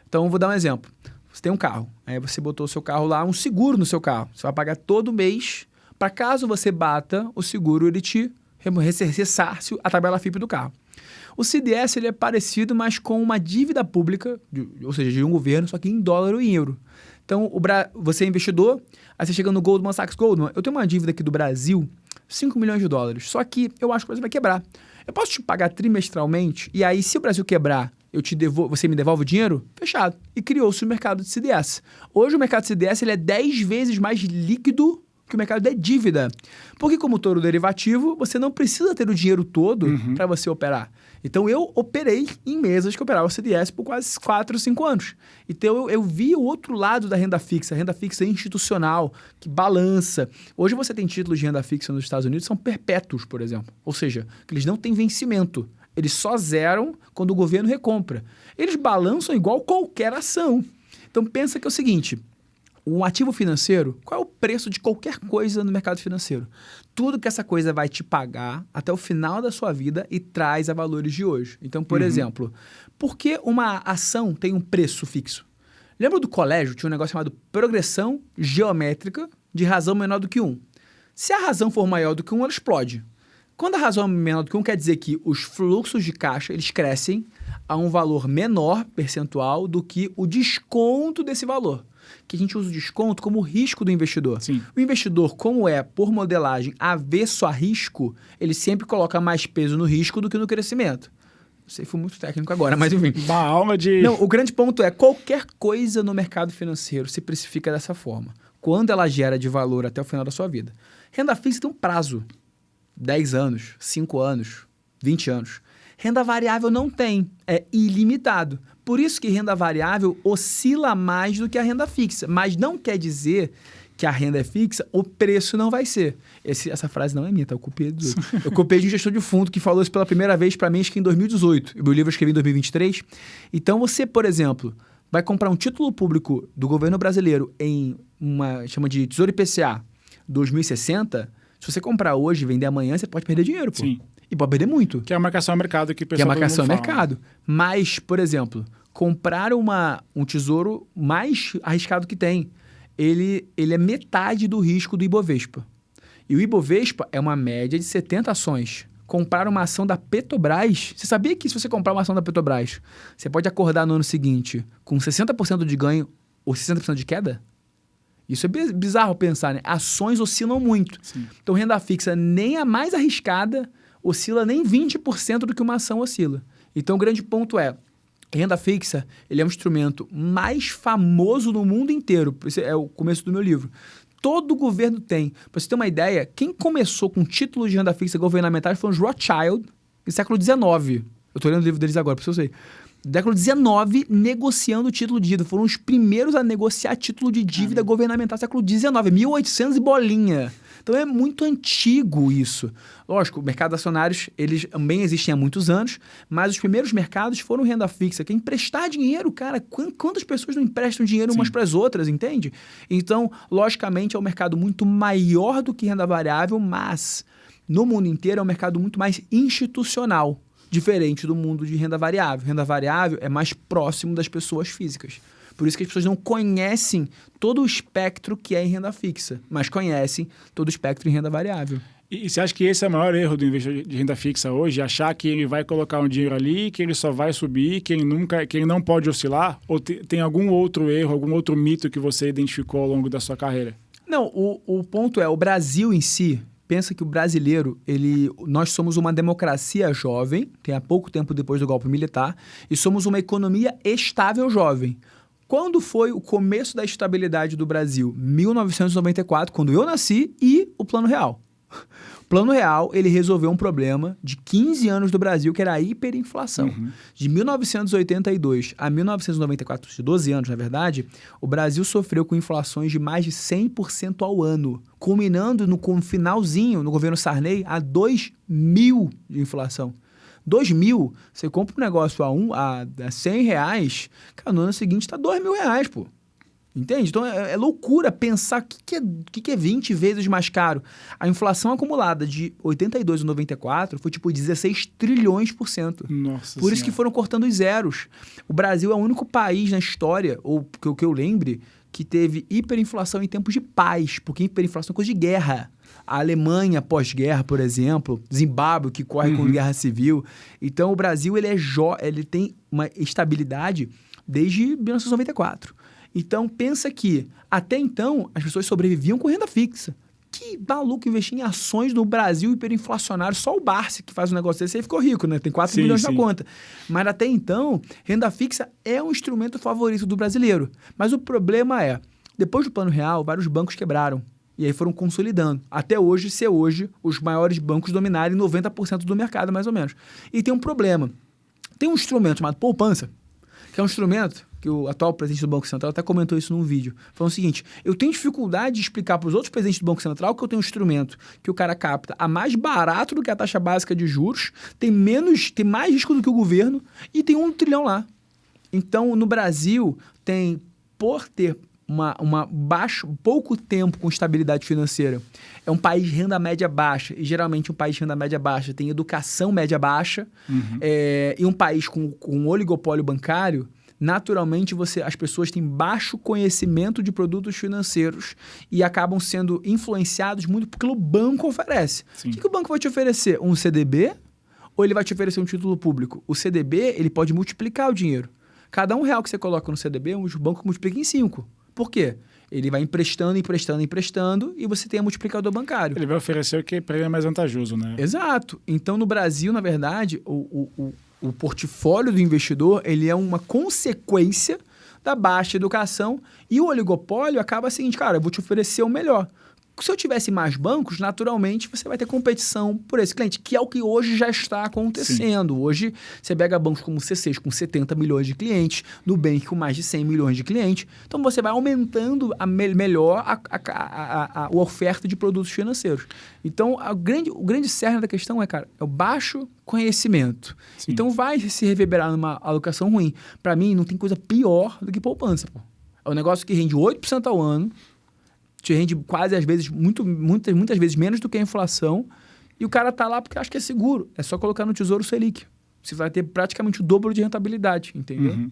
Então, vou dar um exemplo. Você tem um carro, aí você botou o seu carro lá, um seguro no seu carro. Você vai pagar todo mês, para caso você bata o seguro, ele te ressarce a tabela FIP do carro. O CDS ele é parecido, mas com uma dívida pública, ou seja, de um governo, só que em dólar ou em euro. Então, você é investidor, aí você chega no Goldman Sachs. Goldman, eu tenho uma dívida aqui do Brasil, 5 milhões de dólares, só que eu acho que o Brasil vai quebrar. Eu posso te pagar trimestralmente, e aí se o Brasil quebrar, você me devolve o dinheiro? Fechado. E criou-se o mercado de CDS. Hoje o mercado de CDS ele é 10 vezes mais líquido que o mercado de dívida. Porque como todo derivativo, você não precisa ter o dinheiro todo para você operar. Então eu operei em mesas que operavam CDS por quase 4, 5 anos. Então eu vi o outro lado da renda fixa, a renda fixa institucional, que balança. Hoje você tem títulos de renda fixa nos Estados Unidos, são perpétuos, por exemplo. Ou seja, que eles não têm vencimento. Eles só zeram quando o governo recompra. Eles balançam igual qualquer ação. Então pensa que é o seguinte... Um ativo financeiro, qual é o preço de qualquer coisa no mercado financeiro? Tudo que essa coisa vai te pagar até o final da sua vida e traz a valores de hoje. Então, por exemplo, por que uma ação tem um preço fixo? Lembra do colégio? Tinha um negócio chamado progressão geométrica de razão menor do que 1. Se a razão for maior do que 1, ela explode. Quando a razão é menor do que 1, quer dizer que os fluxos de caixa eles crescem a um valor menor percentual do que o desconto desse valor. Que a gente usa o desconto como risco do investidor. Sim. O investidor, como é por modelagem avesso a risco, ele sempre coloca mais peso no risco do que no crescimento. Não sei, fui muito técnico agora, mas enfim. Uma aula de... Não, o grande ponto é qualquer coisa no mercado financeiro se precifica dessa forma. Quando ela gera de valor até o final da sua vida. Renda fixa tem um prazo. 10 anos, 5 anos, 20 anos. Renda variável não tem, é ilimitado. Por isso que renda variável oscila mais do que a renda fixa. Mas não quer dizer que a renda é fixa, o preço não vai ser. Essa frase não é minha, tá? Eu copiei do outro. Eu copiei de um gestor de fundo que falou isso pela primeira vez para mim, acho que em 2018. O meu livro eu escrevi em 2023. Então você, por exemplo, vai comprar um título público do governo brasileiro em chama de Tesouro IPCA 2060. Se você comprar hoje e vender amanhã, você pode perder dinheiro, pô. Sim. E pode perder muito. Que é a marcação ao mercado que o pessoal Que é a marcação ao fala. mercado. Mas, por exemplo, comprar um tesouro mais arriscado que tem, ele é metade do risco do Ibovespa. E o Ibovespa é uma média de 70 ações. Comprar uma ação da Petrobras... Você sabia que se você comprar uma ação da Petrobras, você pode acordar no ano seguinte com 60% de ganho ou 60% de queda? Isso é bizarro pensar, né? Ações oscilam muito. Sim. Então, renda fixa nem a mais arriscada oscila nem 20% do que uma ação oscila. Então, o grande ponto é, renda fixa, ele é um instrumento mais famoso no mundo inteiro. Esse é o começo do meu livro. Todo governo tem. Para você ter uma ideia, quem começou com títulos de renda fixa governamentais foram os Rothschild, no século XIX. Eu estou lendo o livro deles agora, para você sei. No século XIX, negociando título de dívida. Foram os primeiros a negociar título de dívida governamental no século XIX, 1800 e bolinha. Então é muito antigo isso. Lógico, o mercado de acionários, eles também existem há muitos anos, mas os primeiros mercados foram renda fixa, que é emprestar dinheiro, cara. Quantas pessoas não emprestam dinheiro umas para as outras, entende? Então, logicamente, é um mercado muito maior do que renda variável, mas no mundo inteiro é um mercado muito mais institucional, diferente do mundo de renda variável. Renda variável é mais próximo das pessoas físicas. Por isso que as pessoas não conhecem todo o espectro que é em renda fixa, mas conhecem todo o espectro em renda variável. E você acha que esse é o maior erro do investidor de renda fixa hoje? Achar que ele vai colocar um dinheiro ali, que ele só vai subir, que ele não pode oscilar? Ou tem algum outro erro, algum outro mito que você identificou ao longo da sua carreira? Não, o ponto é, o Brasil em si, pensa que o brasileiro, nós somos uma democracia jovem, tem há pouco tempo depois do golpe militar, e somos uma economia estável jovem. Quando foi o começo da estabilidade do Brasil? 1994, quando eu nasci, e o Plano Real. O Plano Real, ele resolveu um problema de 15 anos do Brasil, que era a hiperinflação. De 1982 a 1994, de 12 anos, na verdade, o Brasil sofreu com inflações de mais de 100% ao ano, culminando no finalzinho, no governo Sarney, a 2.000 de inflação. 2.000, você compra um negócio a 100 reais, cara, no ano seguinte está 2.000 reais, pô. Entende? Então é loucura pensar o que é 20 vezes mais caro. A inflação acumulada de 82 a 94 foi tipo 16 trilhões por cento. Nossa Por isso que foram cortando os zeros. O Brasil é o único país na história, ou que eu lembre, que teve hiperinflação em tempos de paz, porque hiperinflação é coisa de guerra. A Alemanha pós-guerra, por exemplo, Zimbábue, que corre com guerra civil. Então, o Brasil ele tem uma estabilidade desde 1994. Então, pensa que, até então, as pessoas sobreviviam com renda fixa. Que maluco investir em ações no Brasil hiperinflacionário. Só o Barsi que faz um negócio desse aí ficou rico, né? Tem 4 milhões na conta. Mas até então, renda fixa é um instrumento favorito do brasileiro. Mas o problema é, depois do Plano Real, vários bancos quebraram. E aí foram consolidando. Até hoje, os maiores bancos dominarem 90% do mercado, mais ou menos. E tem um problema. Tem um instrumento chamado poupança, que é um instrumento que o atual presidente do Banco Central até comentou isso num vídeo. Falando o seguinte, eu tenho dificuldade de explicar para os outros presidentes do Banco Central que eu tenho um instrumento que o cara capta a mais barato do que a taxa básica de juros, tem mais risco do que o governo e tem 1 trilhão lá. Então, no Brasil, por ter pouco tempo com estabilidade financeira, é um país de renda média baixa, e geralmente um país de renda média baixa tem educação média baixa, e um país com oligopólio bancário, naturalmente as pessoas têm baixo conhecimento de produtos financeiros e acabam sendo influenciados muito pelo banco oferece. O que o banco vai te oferecer? Um CDB ou ele vai te oferecer um título público? O CDB, ele pode multiplicar o dinheiro. Cada R$1 que você coloca no CDB, o banco multiplica em 5. Por quê? Ele vai emprestando e você tem a multiplicador bancário. Ele vai oferecer o que para ele é mais vantajoso, né? Exato. Então, no Brasil, na verdade, o portfólio do investidor ele é uma consequência da baixa educação e o oligopólio acaba assim, cara, eu vou te oferecer o melhor. Se eu tivesse mais bancos, naturalmente você vai ter competição por esse cliente, que é o que hoje já está acontecendo. Sim. Hoje você pega bancos como o C6 com 70 milhões de clientes, Nubank com mais de 100 milhões de clientes. Então você vai aumentando melhor a oferta de produtos financeiros. Então o grande cerne da questão é o baixo conhecimento. Sim. Então vai se reverberar numa alocação ruim. Para mim, não tem coisa pior do que poupança. Pô. É um negócio que rende 8% ao ano, te rende quase, às vezes, muitas vezes menos do que a inflação, e o cara tá lá porque acha que é seguro. É só colocar no Tesouro Selic. Você vai ter praticamente o dobro de rentabilidade, entendeu?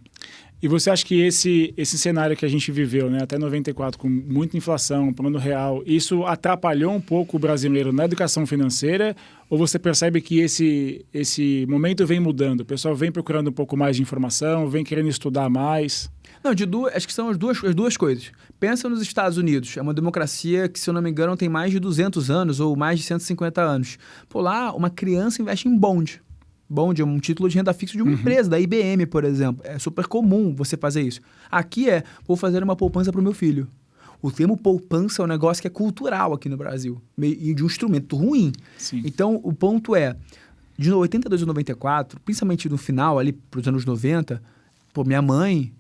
E você acha que esse cenário que a gente viveu, né, até 94, com muita inflação, plano real, isso atrapalhou um pouco o brasileiro na educação financeira? Ou você percebe que esse momento vem mudando? O pessoal vem procurando um pouco mais de informação, vem querendo estudar mais? Não, acho que são as duas coisas. Pensa nos Estados Unidos. É uma democracia que, se eu não me engano, tem mais de 200 anos ou mais de 150 anos. Por lá, uma criança investe em bond. Bond é um título de renda fixa de uma empresa, da IBM, por exemplo. É super comum você fazer isso. Aqui vou fazer uma poupança para o meu filho. O termo poupança é um negócio que é cultural aqui no Brasil. E de um instrumento ruim. Sim. Então, o ponto de 82 a 94, principalmente no final, ali para os anos 90, minha mãe...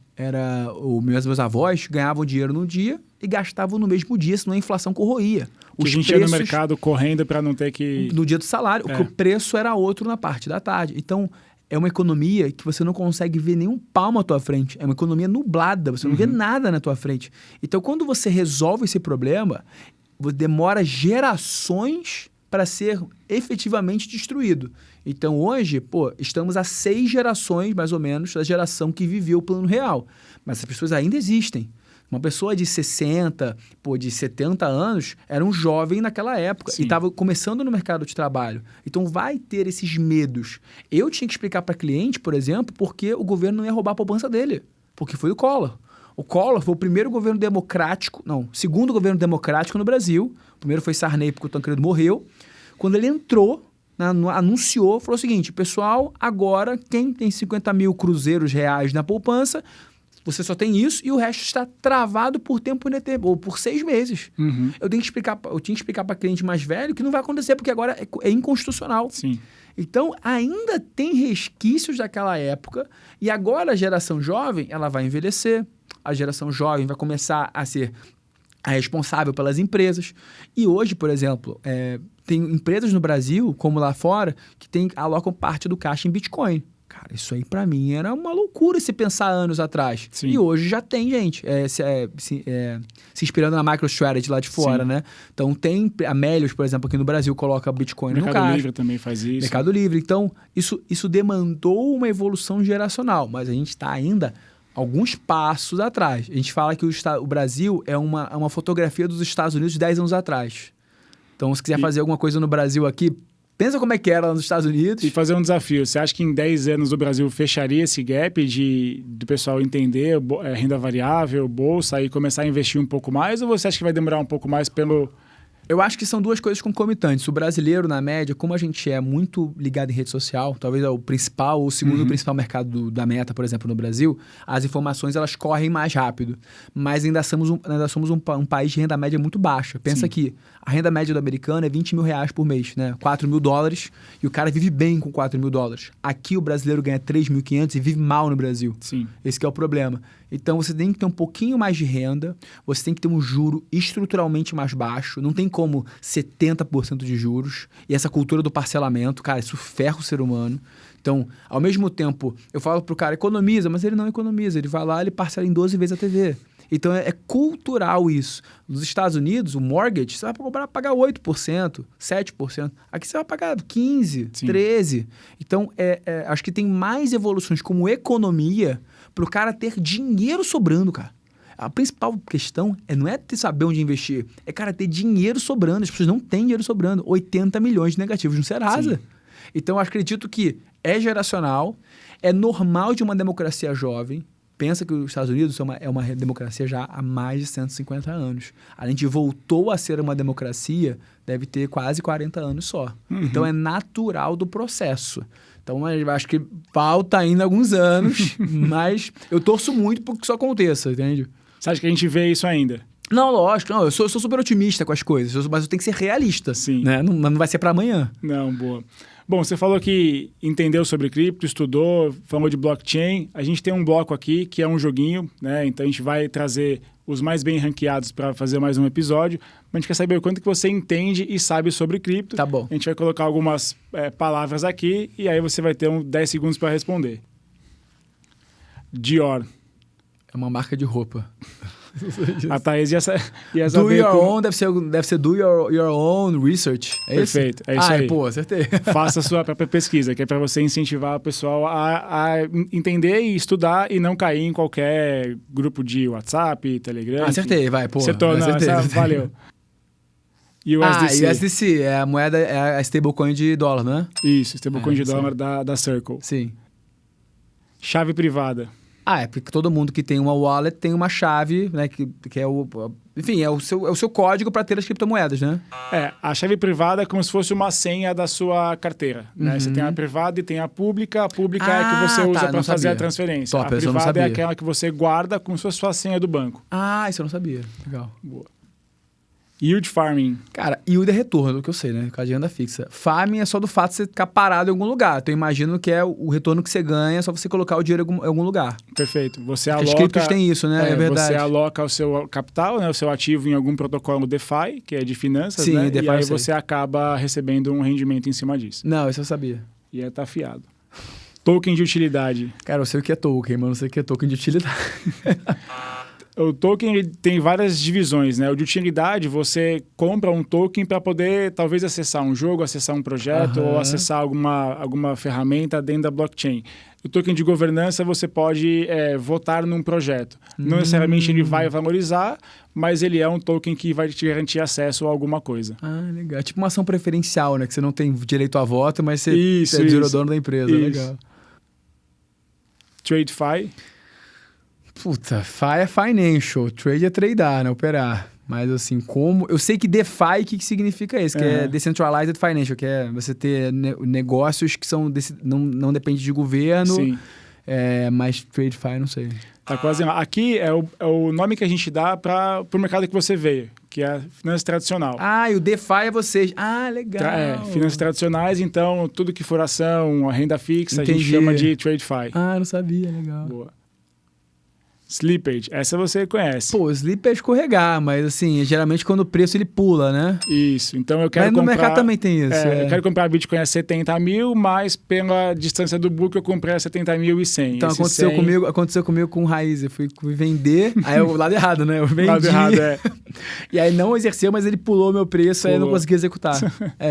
meus avós ganhavam dinheiro num dia e gastavam no mesmo dia, senão a inflação corroía. A gente ia no mercado correndo para não ter que... No dia do salário, o preço era outro na parte da tarde. Então, é uma economia que você não consegue ver nenhum palmo à tua frente. É uma economia nublada, você não vê nada na tua frente. Então, quando você resolve esse problema, demora gerações para ser efetivamente destruído. Então, hoje, estamos a 6 gerações, mais ou menos, da geração que viveu o Plano Real. Mas essas pessoas ainda existem. Uma pessoa de 60, de 70 anos, era um jovem naquela época. Sim. E estava começando no mercado de trabalho. Então, vai ter esses medos. Eu tinha que explicar para cliente, por exemplo, porque o governo não ia roubar a poupança dele. Porque foi o Collor. O Collor foi o primeiro governo democrático, segundo governo democrático no Brasil. O primeiro foi Sarney, porque o Tancredo morreu. Quando ele entrou, anunciou, falou o seguinte, pessoal, agora quem tem 50 mil cruzeiros reais na poupança, você só tem isso e o resto está travado por tempo indeterminado, ou por 6 meses. Eu tinha que explicar para cliente mais velho que não vai acontecer, porque agora é inconstitucional. Sim. Então, ainda tem resquícios daquela época e agora a geração jovem, ela vai envelhecer, a geração jovem vai começar a ser a responsável pelas empresas. E hoje, por exemplo, tem empresas no Brasil, como lá fora, que alocam parte do caixa em Bitcoin. Cara, isso aí pra mim era uma loucura se pensar anos atrás. Sim. E hoje já tem gente se inspirando na MicroStrategy lá de fora, né? Então tem a Melios, por exemplo, aqui no Brasil, coloca Bitcoin no caixa. Mercado Livre também faz isso. Mercado Livre. Então, isso demandou uma evolução geracional, mas a gente está ainda alguns passos atrás. A gente fala que o Brasil é uma fotografia dos Estados Unidos de 10 anos atrás. Então, se quiser fazer alguma coisa no Brasil aqui, pensa como é que era lá nos Estados Unidos. E fazer um desafio. Você acha que em 10 anos o Brasil fecharia esse gap do pessoal entender renda variável, bolsa e começar a investir um pouco mais? Ou você acha que vai demorar um pouco mais pelo... Eu acho que são duas coisas concomitantes. O brasileiro, na média, como a gente é muito ligado em rede social, talvez é o principal ou o segundo principal mercado da Meta, por exemplo, no Brasil, as informações elas correm mais rápido. Mas ainda somos um país de renda média muito baixa. Pensa que a renda média do americano é R$20 mil por mês, né? $4.000, e o cara vive bem com $4.000. Aqui o brasileiro ganha 3.500 e vive mal no Brasil. Sim. Esse que é o problema. Então, você tem que ter um pouquinho mais de renda, você tem que ter um juro estruturalmente mais baixo, não tem como 70% de juros, e essa cultura do parcelamento, cara, isso ferra o ser humano. Então, ao mesmo tempo, eu falo pro cara, economiza, mas ele não economiza, ele vai lá, ele parcela em 12 vezes a TV. Então, é cultural isso. Nos Estados Unidos, o mortgage, você vai pagar 8%, 7%. Aqui você vai pagar 15%, 13%. Então, acho que tem mais evoluções como economia para o cara ter dinheiro sobrando, cara. A principal questão não é ter saber onde investir, é, cara, ter dinheiro sobrando. As pessoas não têm dinheiro sobrando. 80 milhões de negativos no Serasa. Sim. Então, eu acredito que é geracional, é normal de uma democracia jovem. Pensa que os Estados Unidos é uma democracia já há mais de 150 anos. A gente voltou a ser uma democracia, deve ter quase 40 anos só. Então, é natural do processo. Então, eu acho que falta ainda alguns anos, mas eu torço muito para que isso aconteça, entende? Você acha que a gente vê isso ainda? Não, lógico. Não, eu sou super otimista com as coisas, mas eu tenho que ser realista. Sim. Né? Não vai ser para amanhã. Não, boa. Bom, você falou que entendeu sobre cripto, estudou, falou de blockchain. A gente tem um bloco aqui que é um joguinho, né? Então a gente vai trazer os mais bem ranqueados para fazer mais um episódio. Mas a gente quer saber o quanto que você entende e sabe sobre cripto. Tá bom. A gente vai colocar algumas palavras aqui e aí você vai ter 10 segundos para responder. Dior. É uma marca de roupa. A Thaís ia saber. Do your own deve ser do your own research. É perfeito, isso? é isso aí. Pô, acertei. Faça a sua própria pesquisa, que é para você incentivar o pessoal a entender e estudar e não cair em qualquer grupo de WhatsApp, Telegram. Acertei, vai, pô. Você torna, valeu. USDC. USDC, é a moeda, é a stablecoin de dólar, né? Isso, stablecoin de dólar da Circle. Sim. Chave privada. É porque todo mundo que tem uma wallet tem uma chave, né? Que é enfim, é o seu código para ter as criptomoedas, né? A chave privada é como se fosse uma senha da sua carteira, né? Você tem a privada e tem a pública. A pública é a que você usa para fazer a transferência. Top, a privada é aquela que você guarda como se fosse sua senha do banco. Isso eu não sabia. Legal. Boa. Yield farming. Cara, yield é retorno, que eu sei, né? Com a renda fixa. Farming é só do fato de você ficar parado em algum lugar. Então, eu imagino que é o retorno que você ganha, é só você colocar o dinheiro em algum lugar. Perfeito. Você aloca... As criptos têm isso, né? É verdade. Você aloca o seu capital, né? O seu ativo em algum protocolo DeFi, que é de finanças, Sim, né? DeFi e aí você acaba recebendo um rendimento em cima disso. Não, isso eu sabia. E tá afiado. Token de utilidade. Cara, eu sei o que é token, mas não sei o que é token de utilidade. O token ele tem várias divisões, né? O de utilidade, você compra um token para poder talvez acessar um jogo, acessar um projeto ou acessar alguma ferramenta dentro da blockchain. O token de governança, você pode votar num projeto. Não necessariamente ele vai valorizar, mas ele é um token que vai te garantir acesso a alguma coisa. Legal. É tipo uma ação preferencial, né? Que você não tem direito a voto, mas você é dono da empresa. Legal. TradeFi. Puta, FI é financial, trade é tradear, né? Operar. Mas assim, como... Eu sei que DeFi, o que significa isso? Que é Decentralized Financial, que é você ter negócios que são não dependem de governo. Sim. Mas TradeFi, não sei. Tá quase lá. Aqui é o nome que a gente dá para o mercado que você veio, que é a finança tradicional. E o DeFi é vocês. Legal. Finanças tradicionais, então tudo que for ação, a renda fixa, a gente chama de TradeFi. Não sabia, legal. Boa. Slippage, essa você conhece. Pô, slip é escorregar, mas assim, geralmente quando o preço ele pula, né? Isso, então eu quero comprar... Mas no mercado também tem isso. Eu quero comprar Bitcoin a 70 mil, mas pela distância do book eu comprei a 70.100. Então aconteceu comigo com raiz, eu fui vender, aí o lado errado, né? Eu vendi. Lado errado, E aí não exerceu, mas ele pulou meu preço, aí eu não consegui executar.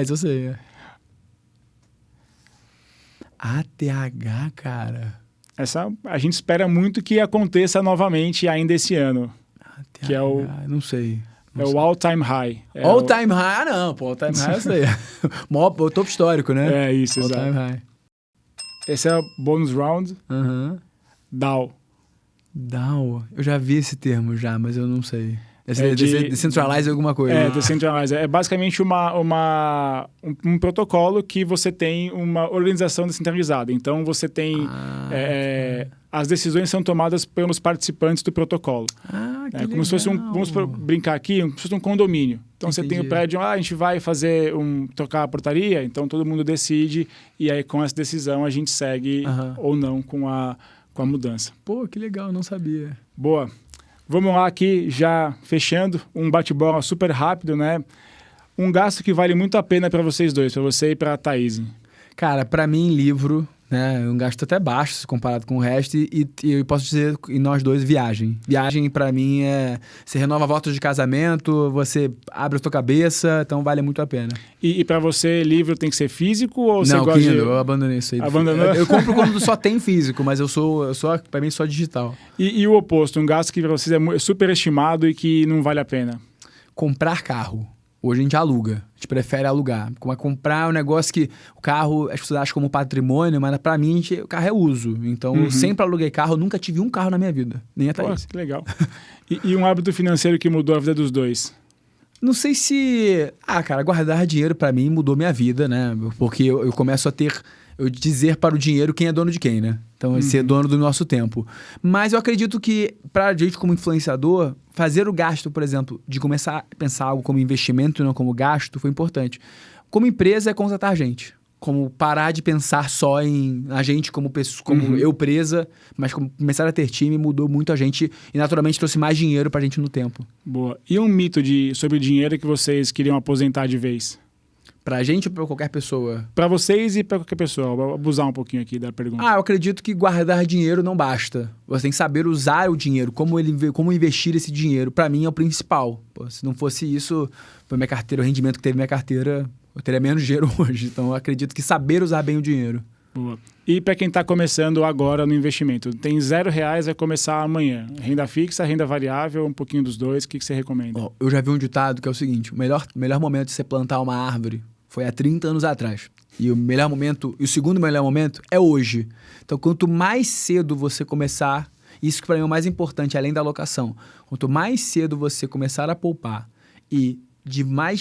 Isso eu sei. ATH, cara... A gente espera muito que aconteça novamente ainda esse ano. Que é o... Não sei. É o all-time high. All-time high? Não, pô. All-time high eu sei. O topo histórico, né? É isso, exato. All-time high. Esse é o bonus round. DAO. DAO. Eu já vi esse termo já, mas eu não sei. Decentralize alguma coisa. Decentralize. É basicamente um protocolo que você tem uma organização descentralizada. Então, você tem... as decisões são tomadas pelos participantes do protocolo. Que legal. Como se fosse vamos brincar aqui, como se fosse um condomínio. Então, Entendi. Você tem o prédio, a gente vai fazer trocar a portaria, então todo mundo decide, e aí com essa decisão a gente segue ou não com a mudança. Pô, que legal, eu não sabia. Boa. Vamos lá aqui, já fechando, um bate-bola super rápido, né? Um gasto que vale muito a pena para vocês dois, para você e para a Thaís. Cara, para mim, livro, né? Um gasto até baixo se comparado com o resto. E eu posso dizer, e nós dois, viagem. Viagem, para mim, você renova votos de casamento, você abre a tua cabeça, então vale muito a pena. E para você, livro tem que ser físico ou você gosta Kindle, eu abandonei isso aí. Abandonou? Eu compro quando só tem físico, mas para mim, só digital. E o oposto, um gasto que para vocês é superestimado e que não vale a pena? Comprar carro. Hoje a gente aluga, a gente prefere alugar. Como comprar um negócio que o carro, as pessoas acham como patrimônio, mas pra mim o carro é uso. Então eu sempre aluguei carro, eu nunca tive um carro na minha vida, nem a Thaís. Que legal. E um hábito financeiro que mudou a vida dos dois? Não sei se... cara, guardar dinheiro pra mim mudou minha vida, né? Porque eu começo a ter... Eu dizer para o dinheiro quem é dono de quem, né? Então, ser dono do nosso tempo. Mas eu acredito que, pra gente como influenciador, fazer o gasto, por exemplo, de começar a pensar algo como investimento e não como gasto, foi importante. Como empresa, é contratar gente. Como parar de pensar só em a gente como eu presa, mas como começar a ter time mudou muito a gente e naturalmente trouxe mais dinheiro pra gente no tempo. Boa. E um mito sobre dinheiro que vocês queriam aposentar de vez? Pra gente ou pra qualquer pessoa? Pra vocês e pra qualquer pessoa. Vou abusar um pouquinho aqui da pergunta. Eu acredito que guardar dinheiro não basta. Você tem que saber usar o dinheiro, como investir esse dinheiro. Pra mim é o principal. Se não fosse isso, minha carteira, o rendimento que teve minha carteira, eu teria menos dinheiro hoje. Então eu acredito que saber usar bem o dinheiro. Boa. E para quem está começando agora no investimento, tem R$0, vai começar amanhã. Renda fixa, renda variável, um pouquinho dos dois, o que você recomenda? Eu já vi um ditado que é o seguinte, o melhor momento de você plantar uma árvore foi há 30 anos atrás. E o segundo melhor momento é hoje. Então, quanto mais cedo você começar, isso que para mim é o mais importante, além da alocação, quanto mais cedo você começar a poupar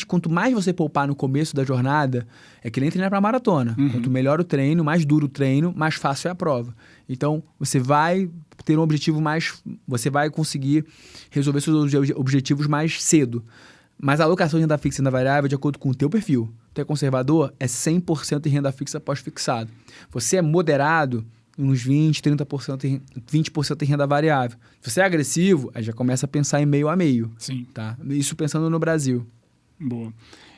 quanto mais você poupar no começo da jornada, é que nem treinar para maratona. Quanto melhor o treino, mais duro o treino, mais fácil é a prova. Então, você vai ter um objetivo você vai conseguir resolver seus objetivos mais cedo. Mas a alocação de renda fixa e renda variável é de acordo com o teu perfil. Tu é conservador, é 100% em renda fixa pós-fixado. Você é moderado, uns 20%, 30%, 20% em renda variável. Se você é agressivo, aí já começa a pensar em meio a meio. Sim. Tá? Isso pensando no Brasil. Boa.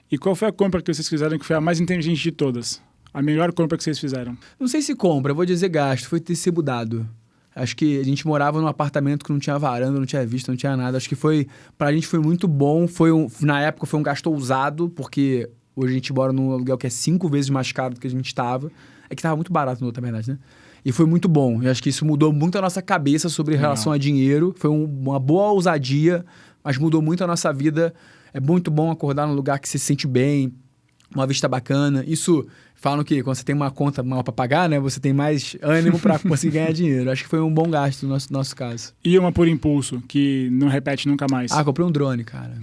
E qual foi a compra que vocês fizeram que foi a mais inteligente de todas? A melhor compra que vocês fizeram? Não sei se compra, eu vou dizer gasto. Foi ter se mudado. Acho que a gente morava num apartamento que não tinha varanda, não tinha vista, não tinha nada. Acho que pra gente foi muito bom. Na época foi um gasto ousado, porque hoje a gente mora num aluguel que é 5 vezes mais caro do que a gente estava. É que estava muito barato no outro, na verdade, né? E foi muito bom. Eu acho que isso mudou muito a nossa cabeça sobre relação a dinheiro. Foi uma boa ousadia, mas mudou muito a nossa vida. É muito bom acordar num lugar que você se sente bem, uma vista bacana. Isso, falam que quando você tem uma conta mal para pagar, né? Você tem mais ânimo para conseguir ganhar dinheiro. Acho que foi um bom gasto no nosso caso. E uma por impulso, que não repete nunca mais? Comprei um drone, cara.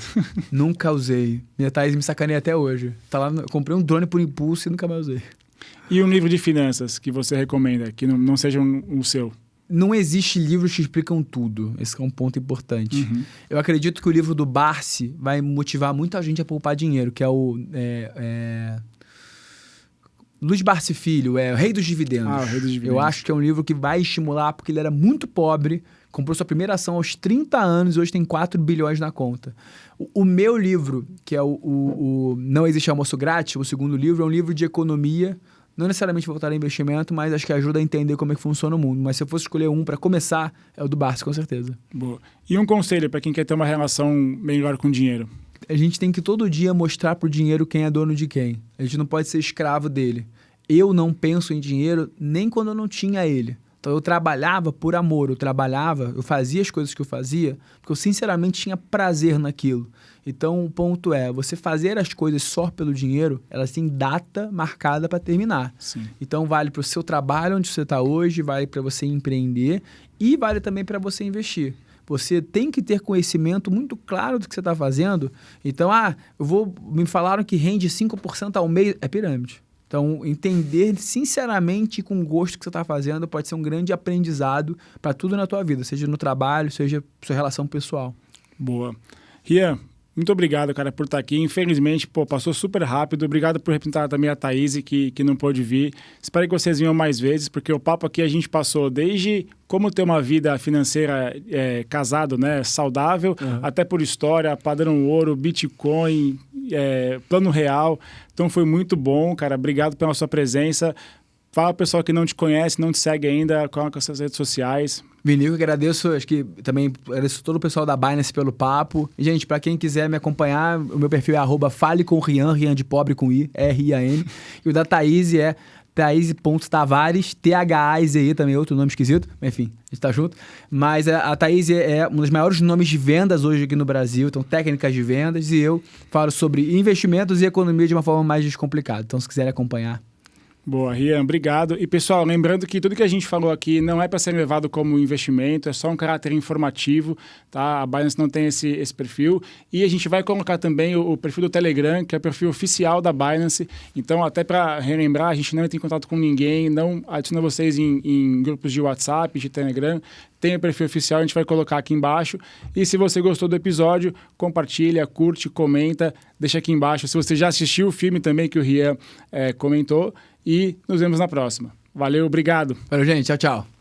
Nunca usei. Minha Thaís me sacaneia até hoje. Comprei um drone por impulso e nunca mais usei. E um livro de finanças que você recomenda, que não seja o seu? Não existe livros que explicam tudo. Esse é um ponto importante. Eu acredito que o livro do Barsi vai motivar muita gente a poupar dinheiro, que é o Luiz Barsi Filho, o Rei dos Dividendos. O Rei dos Dividendos. Eu acho que é um livro que vai estimular, porque ele era muito pobre, comprou sua primeira ação aos 30 anos e hoje tem 4 bilhões na conta. O meu livro, que é o Não Existe Almoço Grátis, o segundo livro, é um livro de economia, não necessariamente voltar a investimento, mas acho que ajuda a entender como é que funciona o mundo. Mas se eu fosse escolher um para começar, é o do Barsi, com certeza. Boa. E um conselho para quem quer ter uma relação melhor com o dinheiro? A gente tem que todo dia mostrar pro dinheiro quem é dono de quem. A gente não pode ser escravo dele. Eu não penso em dinheiro nem quando eu não tinha ele. Então eu trabalhava por amor, eu fazia as coisas que eu fazia, porque eu sinceramente tinha prazer naquilo. Então o ponto é, você fazer as coisas só pelo dinheiro, elas têm data marcada para terminar. Sim. Então vale para o seu trabalho onde você está hoje, vale para você empreender e vale também para você investir. Você tem que ter conhecimento muito claro do que você está fazendo. Então, me falaram que rende 5% ao mês, é pirâmide. Então, entender sinceramente e com gosto o que você está fazendo pode ser um grande aprendizado para tudo na tua vida, seja no trabalho, seja sua relação pessoal. Boa. Rian, muito obrigado, cara, por estar aqui. Infelizmente, passou super rápido. Obrigado por representar também a Thaís, que não pôde vir. Espero que vocês venham mais vezes, porque o papo aqui a gente passou desde como ter uma vida financeira casado, né, saudável, até por história, padrão ouro, Bitcoin, plano real. Então foi muito bom, cara. Obrigado pela sua presença. Fala, pessoal que não te conhece, não te segue ainda, coloca as suas redes sociais. Vinico, agradeço, acho que também agradeço todo o pessoal da Binance pelo papo. E, gente, para quem quiser me acompanhar, o meu perfil é @falecomrian, Rian de pobre com I, R-I-A-N. E o da Thaís é Thaís.Tavares, T-H-A-I-Z-I, também outro nome esquisito, enfim, a gente tá junto. Mas a Thaís é um dos maiores nomes de vendas hoje aqui no Brasil, então técnicas de vendas, e eu falo sobre investimentos e economia de uma forma mais descomplicada. Então, se quiserem acompanhar. Boa, Rian, obrigado. E, pessoal, lembrando que tudo que a gente falou aqui não é para ser levado como investimento, é só um caráter informativo, tá? A Binance não tem esse perfil. E a gente vai colocar também o perfil do Telegram, que é o perfil oficial da Binance. Então, até para relembrar, a gente não entra em contato com ninguém, não adiciona vocês em grupos de WhatsApp, de Telegram. Tem o perfil oficial, a gente vai colocar aqui embaixo. E se você gostou do episódio, compartilha, curte, comenta, deixa aqui embaixo. Se você já assistiu o filme também que o Rian comentou. E nos vemos na próxima. Valeu, obrigado. Valeu, gente. Tchau, tchau.